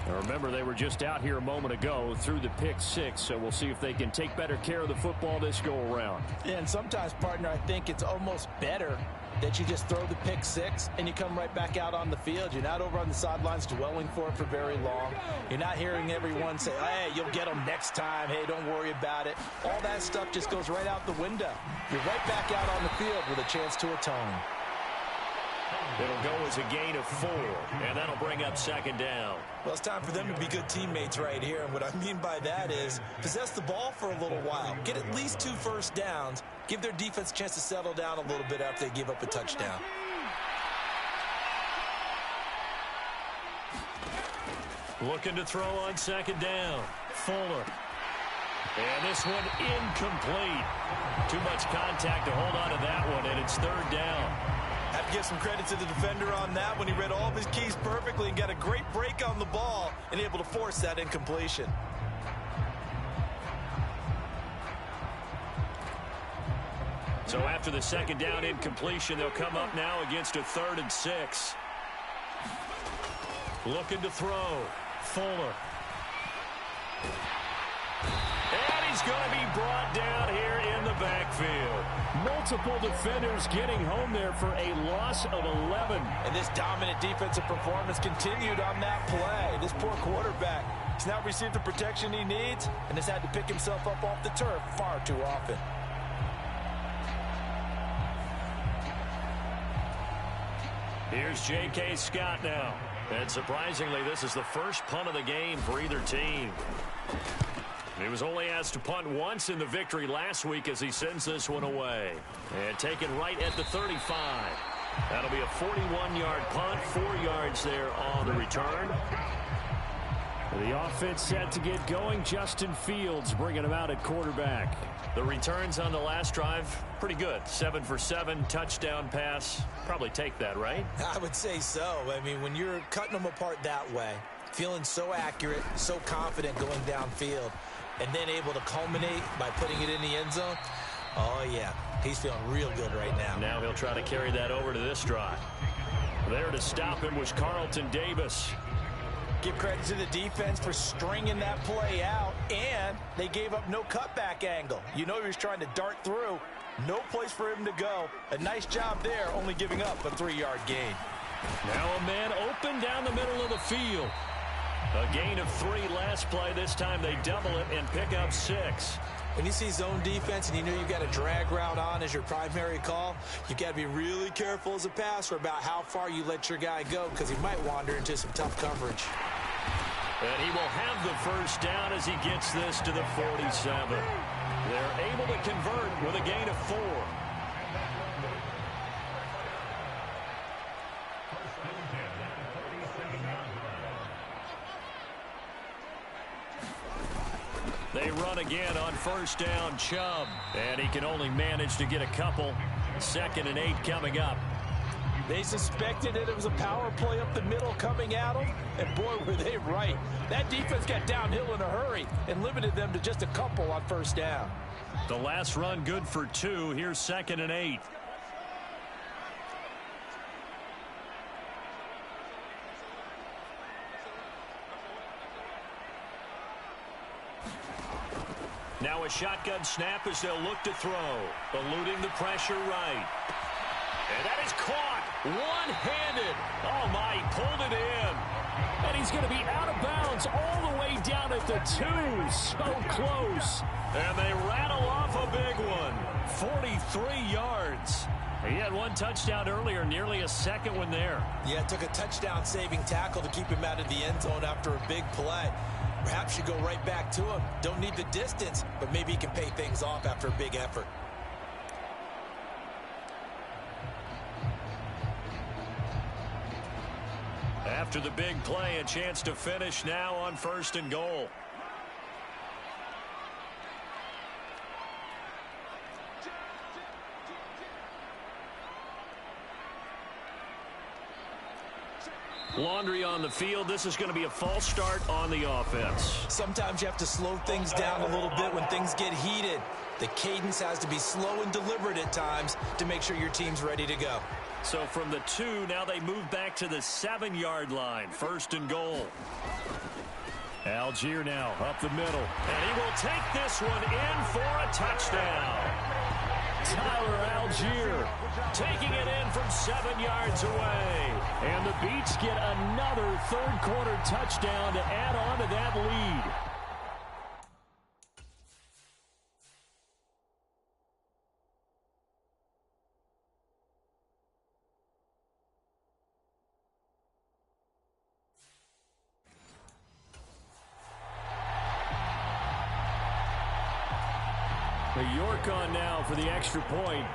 Now remember, they were just out here a moment ago through the pick six, so we'll see if they can take better care of the football this go-around. Yeah, and sometimes, partner, I think it's almost better that you just throw the pick six and you come right back out on the field. You're not over on the sidelines dwelling for it for very long. You're not hearing everyone say, hey, you'll get them next time. Hey, don't worry about it. All that stuff just goes right out the window. You're right back out on the field with a chance to atone. It'll go as a gain of 4, and that'll bring up second down. Well, it's time for them to be good teammates right here, and what I mean by that is possess the ball for a little while, get at least 2 first downs, give their defense a chance to settle down a little bit after they give up a touchdown. Looking to throw on second down. Fuller. And this one incomplete. Too much contact to hold on to that one, and it's third down. Have to give some credit to the defender on that when he read all of his keys perfectly and got a great break on the ball and able to force that incompletion. So after the second down incompletion, they'll come up now against a 3rd and 6. Looking to throw. Fuller. And he's going to be brought down here in the backfield. Multiple defenders getting home there for a loss of 11. And this dominant defensive performance continued on that play. This poor quarterback has now received the protection he needs and has had to pick himself up off the turf far too often. Here's J.K. Scott now. And surprisingly, this is the first punt of the game for either team. He was only asked to punt once in the victory last week as he sends this one away. And taken right at the 35. That'll be a 41-yard punt, 4 yards there on the return. The offense set to get going. Justin Fields bringing him out at quarterback. The returns on the last drive, pretty good. 7 for 7, touchdown pass. Probably take that, right? I would say so. I mean, when you're cutting them apart that way, feeling so accurate, so confident going downfield, and then able to culminate by putting it in the end zone, oh, yeah, he's feeling real good right now. Now he'll try to carry that over to this drive. There to stop him was Carlton Davis. Give credit to the defense for stringing that play out, and they gave up no cutback angle. You know he was trying to dart through. No place for him to go. A nice job there, only giving up a 3-yard gain. Now a man open down the middle of the field. A gain of 3 last play. This time they double it and pick up 6. When you see zone defense and you know you've got a drag route on as your primary call, you've got to be really careful as a passer about how far you let your guy go because he might wander into some tough coverage. And he will have the first down as he gets this to the 47. They're able to convert with a gain of 4. They run again on first down, Chubb. And he can only manage to get a couple. 2nd and 8 coming up. They suspected that it was a power play up the middle coming at them, and boy, were they right. That defense got downhill in a hurry and limited them to just a couple on first down. The last run good for 2. Here's 2nd and 8. Now a shotgun snap as they'll look to throw. Eluding the pressure right. And that is caught. One-handed. Oh, my, he pulled it in. And he's going to be out of bounds all the way down at the 2. So close. And they rattle off a big one. 43 yards. He had 1 touchdown earlier, nearly a second one there. Yeah, it took a touchdown-saving tackle to keep him out of the end zone after a big play. Perhaps you go right back to him. Don't need the distance, but maybe he can pay things off after a big effort. After the big play, a chance to finish now on 1st and goal. Laundry on the field. This is going to be a false start on the offense. Sometimes you have to slow things down a little bit when things get heated. The cadence has to be slow and deliberate at times to make sure your team's ready to go. So from the 2, now they move back to the 7-yard line. 1st and goal. Algier now up the middle. And he will take this one in for a touchdown. Tyler Algier taking it in from 7 yards away. And the Beats get another third-quarter touchdown to add on to that lead. York on now for the extra point.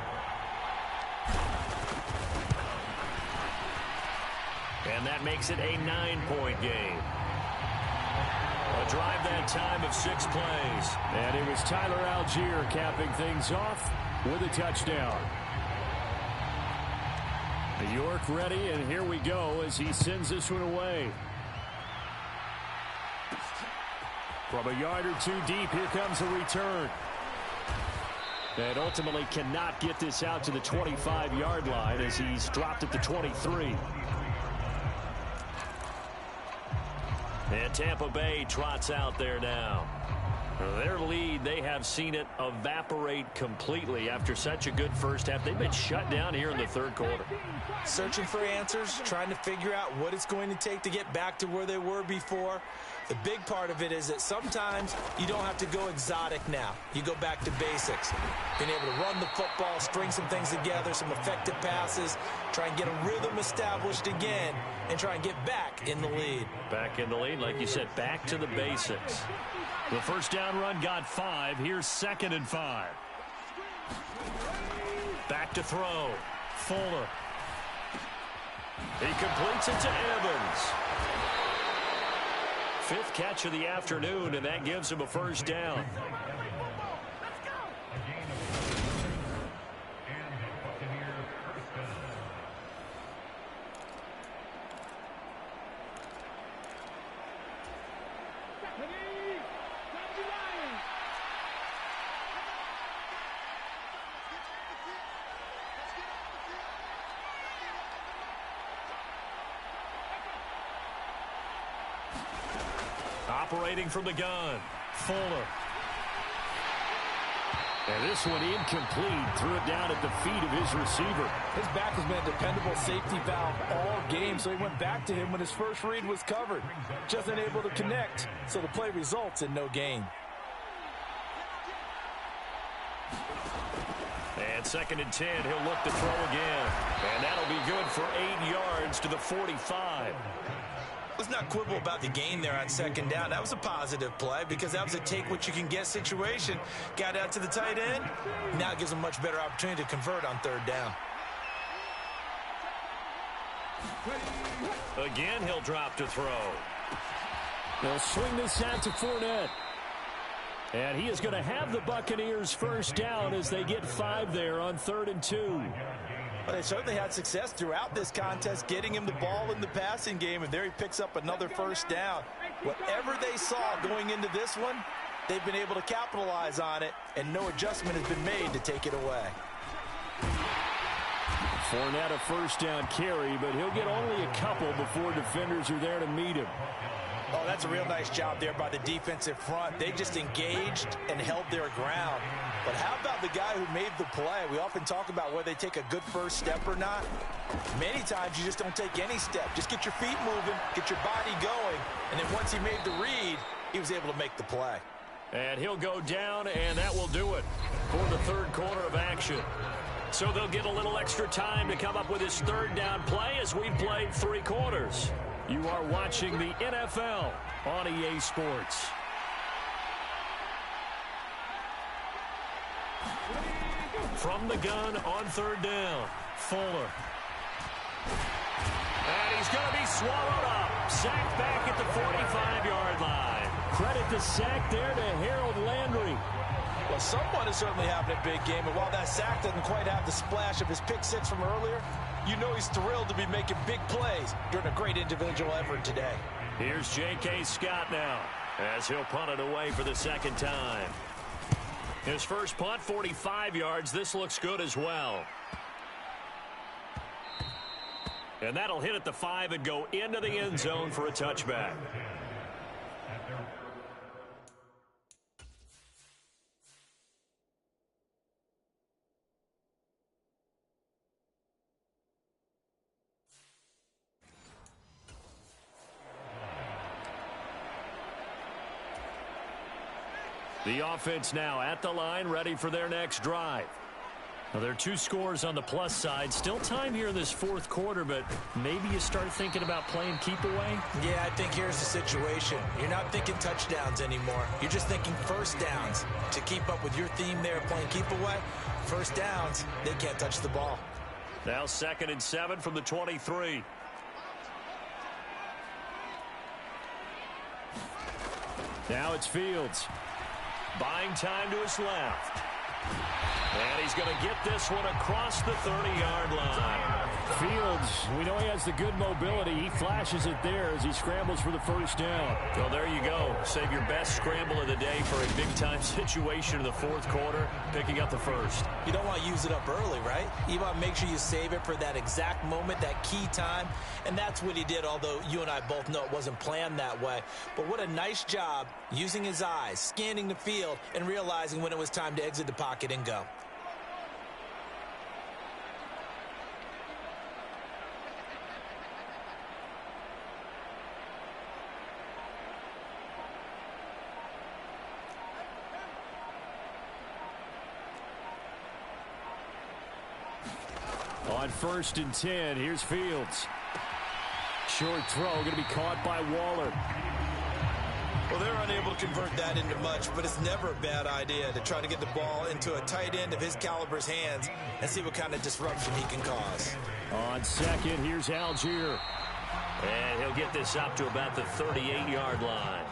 And that makes it a 9-point game. A drive that time of 6 plays. And it was Tyler Algier capping things off with a touchdown. York ready, and here we go as he sends this one away. From a yard or 2 deep, here comes a return. And ultimately cannot get this out to the 25-yard line as he's dropped at the 23. And Tampa Bay trots out there now. Their lead, they have seen it evaporate completely after such a good first half. They've been shut down here in the third quarter. Searching for answers, trying to figure out what it's going to take to get back to where they were before. The big part of it is that sometimes you don't have to go exotic now. You go back to basics. Being able to run the football, string some things together, some effective passes, try and get a rhythm established again, and try and get back in the lead. Back in the lead, like you said, back to the basics. The first down run got 5. Here's 2nd and 5. Back to throw. Fuller. He completes it to Evans. 5th catch of the afternoon, and that gives him a first down. Operating from the gun, Fuller. And this one incomplete. Threw it down at the feet of his receiver. His back has been a dependable safety valve all game, so he went back to him when his first read was covered. Just unable to connect, so the play results in no gain. And 2nd and 10, he'll look to throw again. And that'll be good for 8 yards to the 45. Let's not quibble about the gain there on 2nd down. That was a positive play because that was a take-what-you-can-get situation. Got out to the tight end. Now it gives him a much better opportunity to convert on 3rd down. Again, he'll drop to throw. They'll swing this out to Fournette. And he is going to have the Buccaneers first down as they get 5 there on 3rd and 2. Well, they certainly had success throughout this contest, getting him the ball in the passing game, and there he picks up another first down. Whatever they saw going into this one, they've been able to capitalize on it, and no adjustment has been made to take it away. Fournette a first down carry, but he'll get only a couple before defenders are there to meet him. Oh, that's a real nice job there by the defensive front. They just engaged and held their ground. But how about the guy who made the play? We often talk about whether they take a good first step or not. Many times you just don't take any step. Just get your feet moving, get your body going, and then once he made the read, he was able to make the play. And he'll go down, and that will do it for the third quarter of action. So they'll get a little extra time to come up with his 3rd down play as we've played 3 quarters. You are watching the NFL on EA Sports. From the gun on 3rd down, Fuller. And he's going to be swallowed up. Sacked back at the 45-yard line. Credit the sack there to Harold Landry. Well, someone is certainly having a big game, and while that sack doesn't quite have the splash of his pick six from earlier, you know he's thrilled to be making big plays during a great individual effort today. Here's J.K. Scott now as he'll punt it away for the 2nd time. His first punt, 45 yards. This looks good as well. And that'll hit at the 5 and go into the end zone for a touchback. The offense now at the line, ready for their next drive. Now, there are 2 scores on the plus side. Still time here in this fourth quarter, but maybe you start thinking about playing keep away? Yeah, I think here's the situation. You're not thinking touchdowns anymore. You're just thinking first downs. To keep up with your theme there, playing keep away, first downs, they can't touch the ball. Now 2nd and 7 from the 23. Now it's Fields. Buying time to his left. And he's going to get this one across the 30-yard line. Fields, we know he has the good mobility. He flashes it there as he scrambles for the first down. Well, there you go. Save your best scramble of the day for a big-time situation in the fourth quarter, picking up the first. You don't want to use it up early, right? You want to make sure you save it for that exact moment, that key time. And that's what he did, although you and I both know it wasn't planned that way. But what a nice job using his eyes, scanning the field, and realizing when it was time to exit the pocket and go. On 1st and 10, here's Fields. Short throw, going to be caught by Waller. Well, they're unable to convert that into much, but it's never a bad idea to try to get the ball into a tight end of his caliber's hands and see what kind of disruption he can cause. On 2nd, here's Algier. And he'll get this up to about the 38-yard line.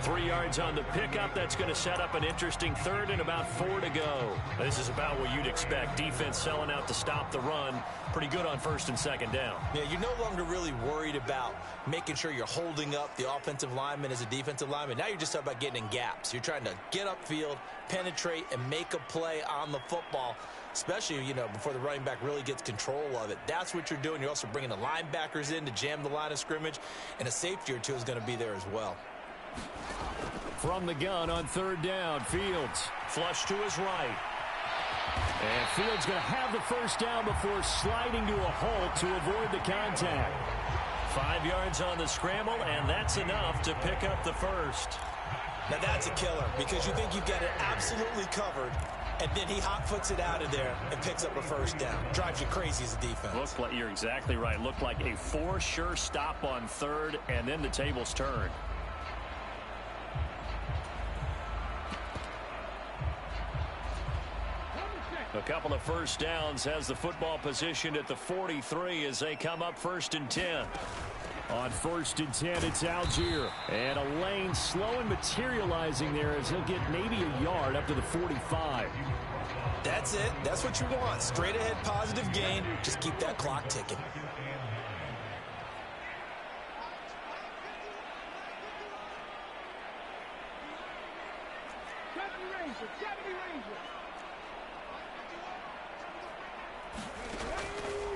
3 yards on the pickup. That's going to set up an interesting 3rd and about 4 to go. This is about what you'd expect. Defense selling out to stop the run. Pretty good on 1st and 2nd down. Yeah, you're no longer really worried about making sure you're holding up the offensive lineman as a defensive lineman. Now you're just about getting in gaps. You're trying to get upfield, penetrate, and make a play on the football, especially, before the running back really gets control of it. That's what you're doing. You're also bringing the linebackers in to jam the line of scrimmage, and a safety or two is going to be there as well. From the gun on 3rd down, Fields. Flush to his right. And Fields going to have the first down before sliding to a halt to avoid the contact. 5 yards on the scramble, and that's enough to pick up the first. Now that's a killer because you think you've got it absolutely covered, and then he hot-foots it out of there and picks up a first down. Drives you crazy as a defense. Looks like you're exactly right. Looked like a for sure stop on 3rd, and then the tables turned. A couple of first downs, has the football positioned at the 43 as they come up 1st and 10. On 1st and 10, it's Algier. And a lane slow and materializing there as he'll get maybe a yard up to the 45. That's it. That's what you want. Straight ahead positive gain. Just keep that clock ticking.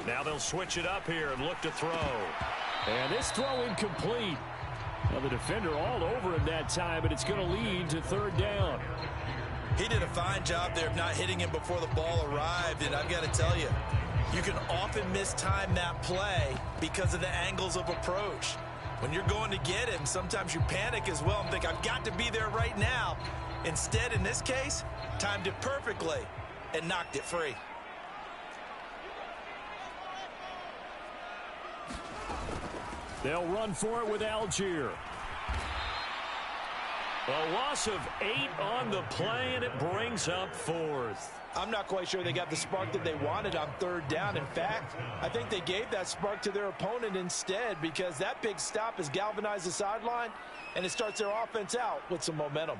Now they'll switch it up here and look to throw. And this throw incomplete. Now the defender all over him that time, but it's going to lead to 3rd down. He did a fine job there of not hitting him before the ball arrived, and I've got to tell you, you can often mistime that play because of the angles of approach. When you're going to get him, sometimes you panic as well and think, I've got to be there right now. Instead, in this case, timed it perfectly and knocked it free. They'll run for it with Algier. A loss of 8 on the play, and it brings up 4th. I'm not quite sure they got the spark that they wanted on 3rd down. In fact, I think they gave that spark to their opponent instead because that big stop has galvanized the sideline, and it starts their offense out with some momentum.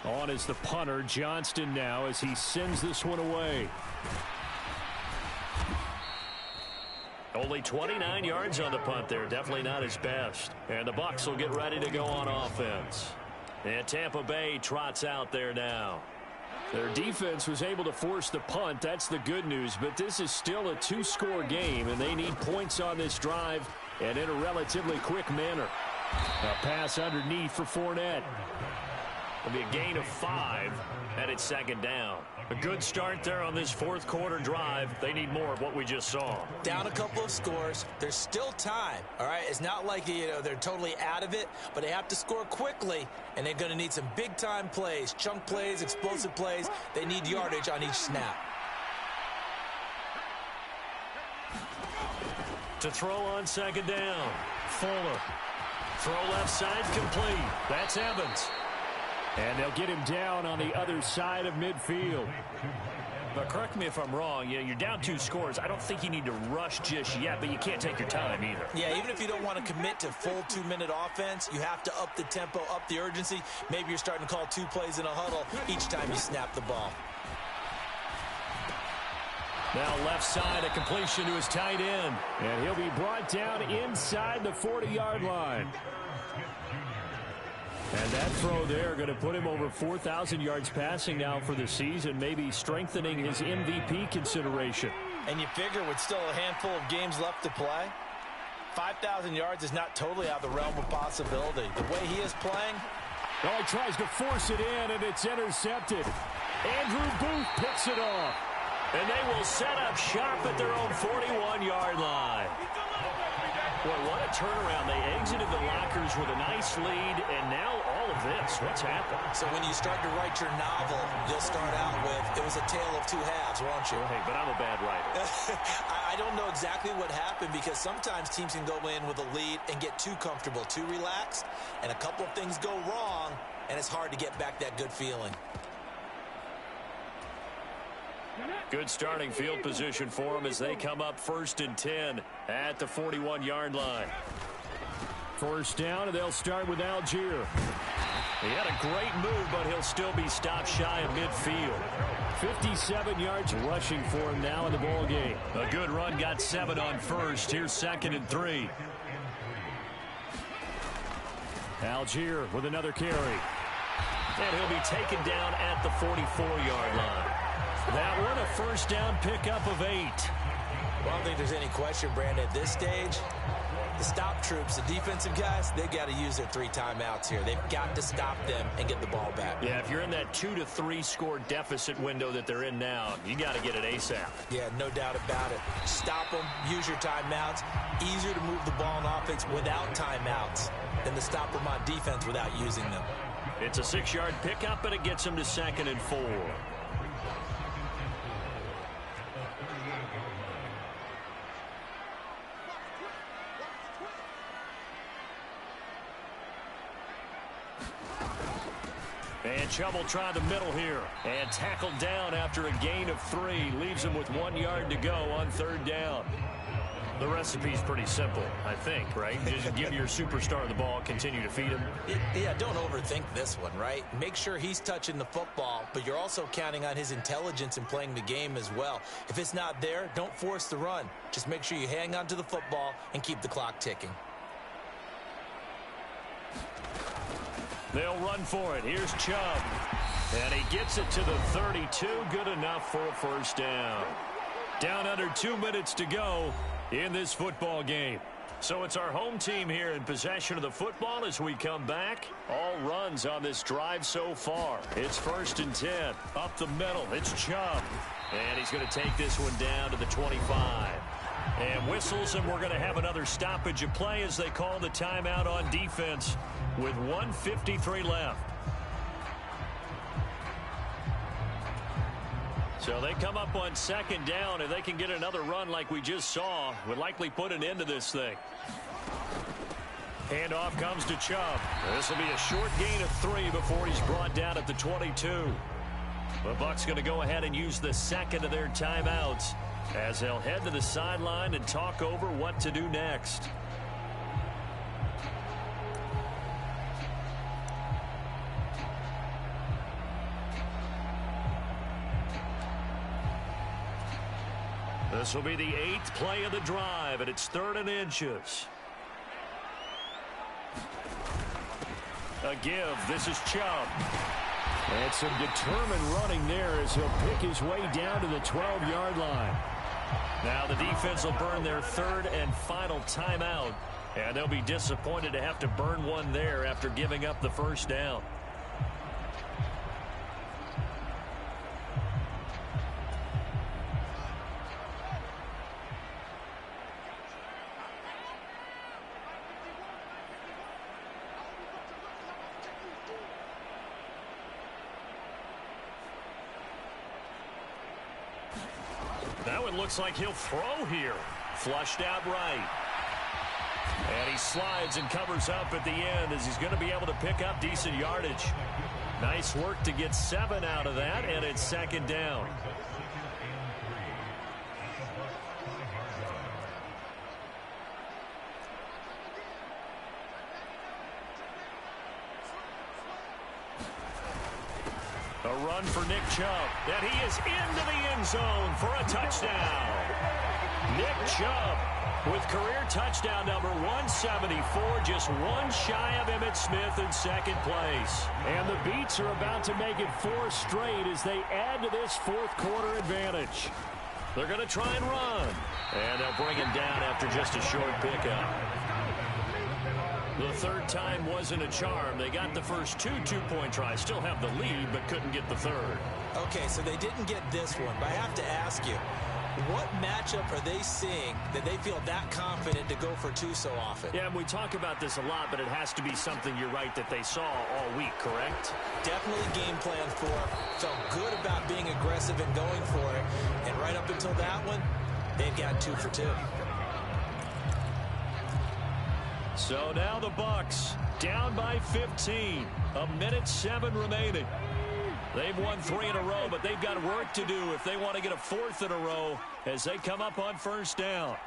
On is the punter, Johnston, now as he sends this one away. Only 29 yards on the punt there. Definitely not his best. And the Bucs will get ready to go on offense. And Tampa Bay trots out there now. Their defense was able to force the punt. That's the good news. But this is still a two-score game, and they need points on this drive and in a relatively quick manner. A pass underneath for Fournette. It'll be a gain of 5, and it's second down. A good start there on this fourth quarter drive. They need more of what we just saw. Down a couple of scores. There's still time, all right? It's not like, they're totally out of it, but they have to score quickly, and they're going to need some big-time plays, chunk plays, explosive plays. They need yardage on each snap. To throw on second down, Fuller. Throw left side complete. That's Evans. And they'll get him down on the other side of midfield. But correct me if I'm wrong. You're down 2 scores. I don't think you need to rush just yet, but you can't take your time either. Yeah, even if you don't want to commit to full 2-minute offense, you have to up the tempo, up the urgency. Maybe you're starting to call 2 plays in a huddle each time you snap the ball. Now left side, a completion to his tight end. And he'll be brought down inside the 40-yard line. And that throw there going to put him over 4,000 yards passing now for the season, maybe strengthening his MVP consideration. And you figure with still a handful of games left to play, 5,000 yards is not totally out of the realm of possibility. The way he is playing. Oh, he tries to force it in, and it's intercepted. Andrew Booth picks it off. And they will set up shop at their own 41-yard line. Boy, what a turnaround. They exited the lockers with a nice lead, and now all of this. What's happened? So when you start to write your novel, you'll start out with, it was a tale of 2 halves, won't you? Hey, but I'm a bad writer. I don't know exactly what happened because sometimes teams can go in with a lead and get too comfortable, too relaxed, and a couple of things go wrong, and it's hard to get back that good feeling. Good starting field position for them as they come up 1st and 10 at the 41-yard line. First down, and they'll start with Algier. He had a great move, but he'll still be stopped shy of midfield. 57 yards rushing for him now in the ball game. A good run, got 7 on first. Here's 2nd and 3. Algier with another carry. And he'll be taken down at the 44-yard line. That one, a first down pickup of 8. Well, I don't think there's any question, Brandon, at this stage, the stop troops, the defensive guys, they've got to use their 3 timeouts here. They've got to stop them and get the ball back. Yeah, if you're in that 2 to 3 score deficit window that they're in now, you got to get it ASAP. Yeah, no doubt about it. Stop them, use your timeouts. Easier to move the ball on offense without timeouts than to stop them on defense without using them. It's a 6-yard pickup, and it gets them to 2nd and 4. And Chubb will try the middle here. And tackled down after a gain of 3. Leaves him with 1 yard to go on 3rd down. The recipe's pretty simple, I think, right? Just give your superstar the ball, continue to feed him. Yeah, don't overthink this one, right? Make sure he's touching the football, but you're also counting on his intelligence in playing the game as well. If it's not there, don't force the run. Just make sure you hang on to the football and keep the clock ticking. They'll run for it. Here's Chubb. And he gets it to the 32. Good enough for a first down. Down under 2 minutes to go in this football game. So it's our home team here in possession of the football as we come back. All runs on this drive so far. It's 1st and 10. Up the middle. It's Chubb. And he's going to take this one down to the 25. And whistles, and we're going to have another stoppage of play as they call the timeout on defense with 1:53 left. So they come up on 2nd down, and they can get another run like we just saw. Would likely put an end to this thing. Handoff comes to Chubb. This will be a short gain of 3 before he's brought down at the 22. The Bucs going to go ahead and use the 2nd of their timeouts as they'll head to the sideline and talk over what to do next. This will be the 8th play of the drive, and it's 3rd and inches. A give. This is Chubb. And some determined running there as he'll pick his way down to the 12-yard line. Now the defense will burn their 3rd and final timeout. And they'll be disappointed to have to burn one there after giving up the first down. Now it looks like he'll throw here. Flushed out right. And he slides and covers up at the end as he's going to be able to pick up decent yardage. Nice work to get 7 out of that, and it's 2nd down. A run for Nick Chubb, and he is into the end zone for a touchdown. Nick Chubb with career touchdown number 174, just one shy of Emmitt Smith in 2nd place. And the Beats are about to make it 4 straight as they add to this 4th quarter advantage. They're going to try and run, and they'll bring him down after just a short pickup. The 3rd time wasn't a charm. They got the first 2 two-point tries, still have the lead, but couldn't get the 3rd. Okay, so they didn't get this one, but I have to ask you, what matchup are they seeing that they feel that confident to go for 2 so often? Yeah, and we talk about this a lot, but it has to be something, you're right, that they saw all week, correct? Definitely game plan for. Felt good about being aggressive and going for it. And right up until that one, they've got 2 for 2. So now the Bucs down by 15. 1:07 remaining. They've won 3 in a row, but they've got work to do if they want to get a 4th in a row as they come up on 1st down.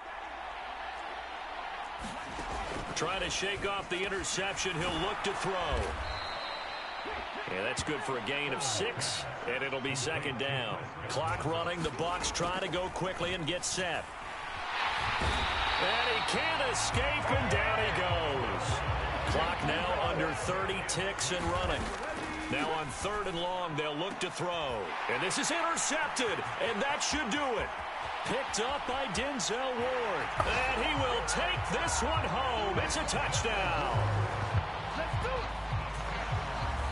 Trying to shake off the interception. He'll look to throw. Yeah, that's good for a gain of 6, and it'll be 2nd down. Clock running. The Bucs trying to go quickly and get set. And he can't escape, and down he goes. Clock now under 30 ticks and running. Now on 3rd and long, they'll look to throw. And this is intercepted, and that should do it. Picked up by Denzel Ward. And he will take this one home. It's a touchdown. Let's do it.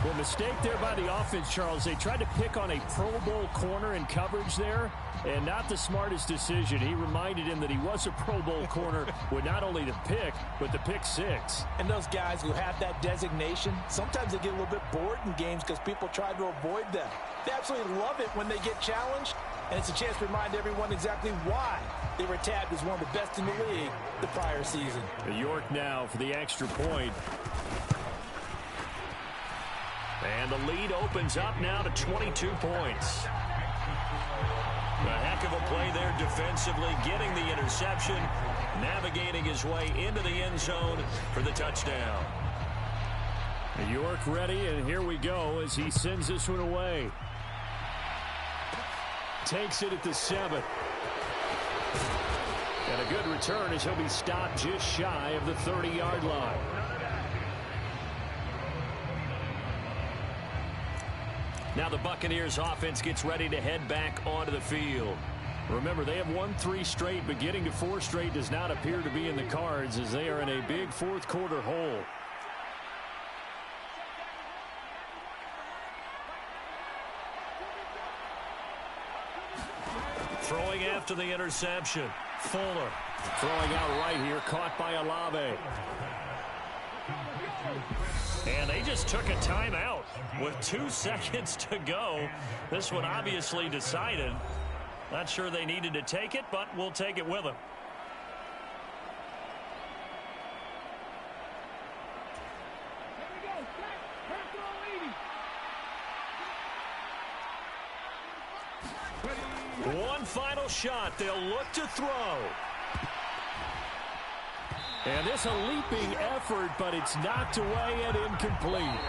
Well, mistake there by the offense, Charles. They tried to pick on a Pro Bowl corner in coverage there, and not the smartest decision. He reminded him that he was a Pro Bowl corner with not only the pick, but the pick 6. And those guys who have that designation, sometimes they get a little bit bored in games because people try to avoid them. They absolutely love it when they get challenged, and it's a chance to remind everyone exactly why they were tabbed as one of the best in the league the prior season. York now for the extra point. And the lead opens up now to 22 points. A heck of a play there defensively, getting the interception, navigating his way into the end zone for the touchdown. York ready, and here we go as he sends this one away. Takes it at the 7. And a good return as he'll be stopped just shy of the 30-yard line. Now the Buccaneers offense gets ready to head back onto the field. Remember, they have won 3 straight, but getting to 4 straight does not appear to be in the cards as they are in a big 4th quarter hole. Throwing after the interception. Fuller throwing out right here, caught by Olave. And they just took a timeout with 2 seconds to go. This one obviously decided. Not sure they needed to take it, but we'll take it with them. One final shot. They'll look to throw. And this a leaping effort, but it's knocked away and incomplete.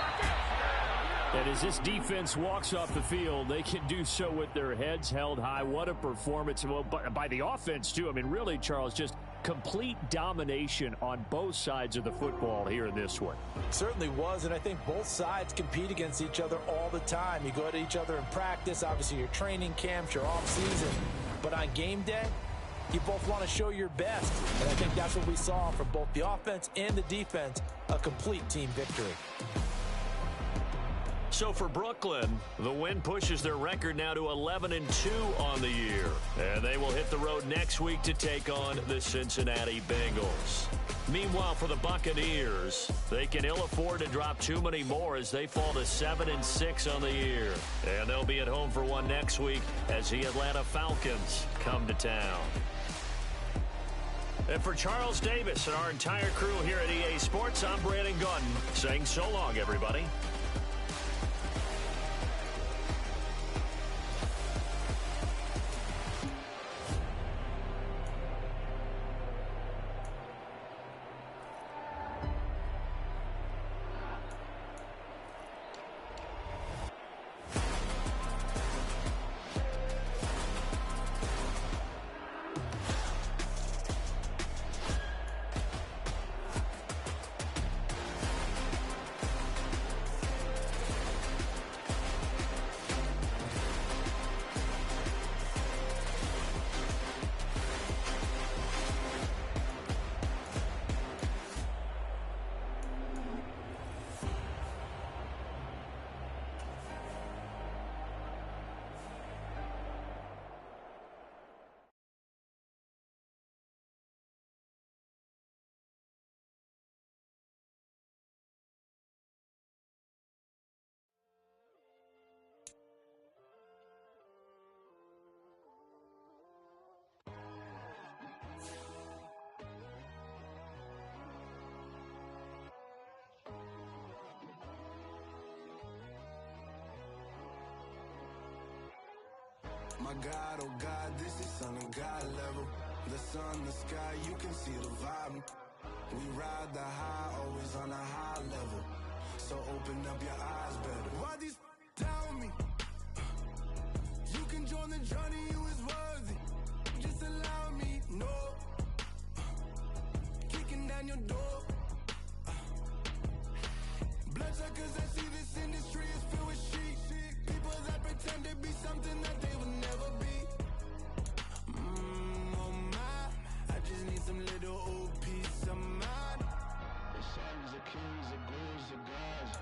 And as this defense walks off the field, they can do so with their heads held high. What a performance. Well, by the offense, too. I mean, really, Charles, just complete domination on both sides of the football here in this one. Certainly was, and I think both sides compete against each other all the time. You go at each other in practice, obviously your training camps, your off-season. But on game day, you both want to show your best. And I think that's what we saw from both the offense and the defense, a complete team victory. So for Brooklyn, the win pushes their record now to 11-2 on the year. And they will hit the road next week to take on the Cincinnati Bengals. Meanwhile, for the Buccaneers, they can ill afford to drop too many more as they fall to 7-6 on the year. And they'll be at home for one next week as the Atlanta Falcons come to town. And for Charles Davis and our entire crew here at EA Sports, I'm Brandon Gaudin saying so long, everybody. My God, oh God, this is Son of God level. The sun, the sky, you can see the vibe. We ride the high, always on a high level. So open up your eyes better. Why these tell me? You can join the journey, you is worthy. Just allow me, no. Kicking down your door. Bloodsuckers that see this industry is filled with sheep. People that pretend to be something that they will never be. Oh my, I just need some little old peace of mind. The sons of kings, the ghouls, the gods.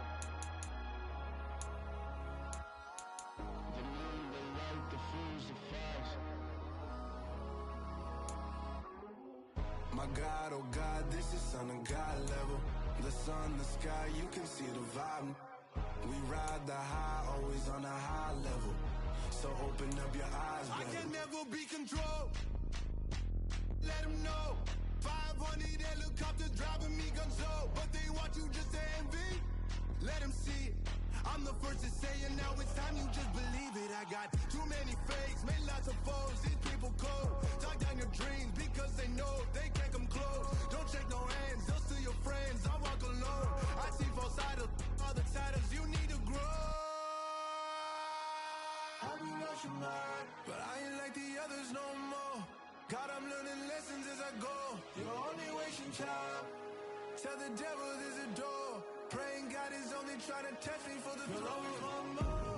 The moon, the light, the fools, the facts. My God, oh God, this is Son of God level. The sun, the sky, you can see the vibe. We ride the high, always on a high level. So open up your eyes, baby. I can never be controlled. Let them know. 500 helicopters driving me gunso. But they want you just to envy. Let them see it. I'm the first to say it, now it's time you just believe it. I got too many fakes, made lots of foes. These people cold. Talk down your dreams because they know they can't come close. Don't shake no hands, they'll steal your friends. I walk alone. I see false idols, other titles. You need to grow. I be lost your mind, but I ain't like the others no more. God, I'm learning lessons as I go. You're only wasting time. Tell the devil there's a door. Praying God is only trying to test me for the throne.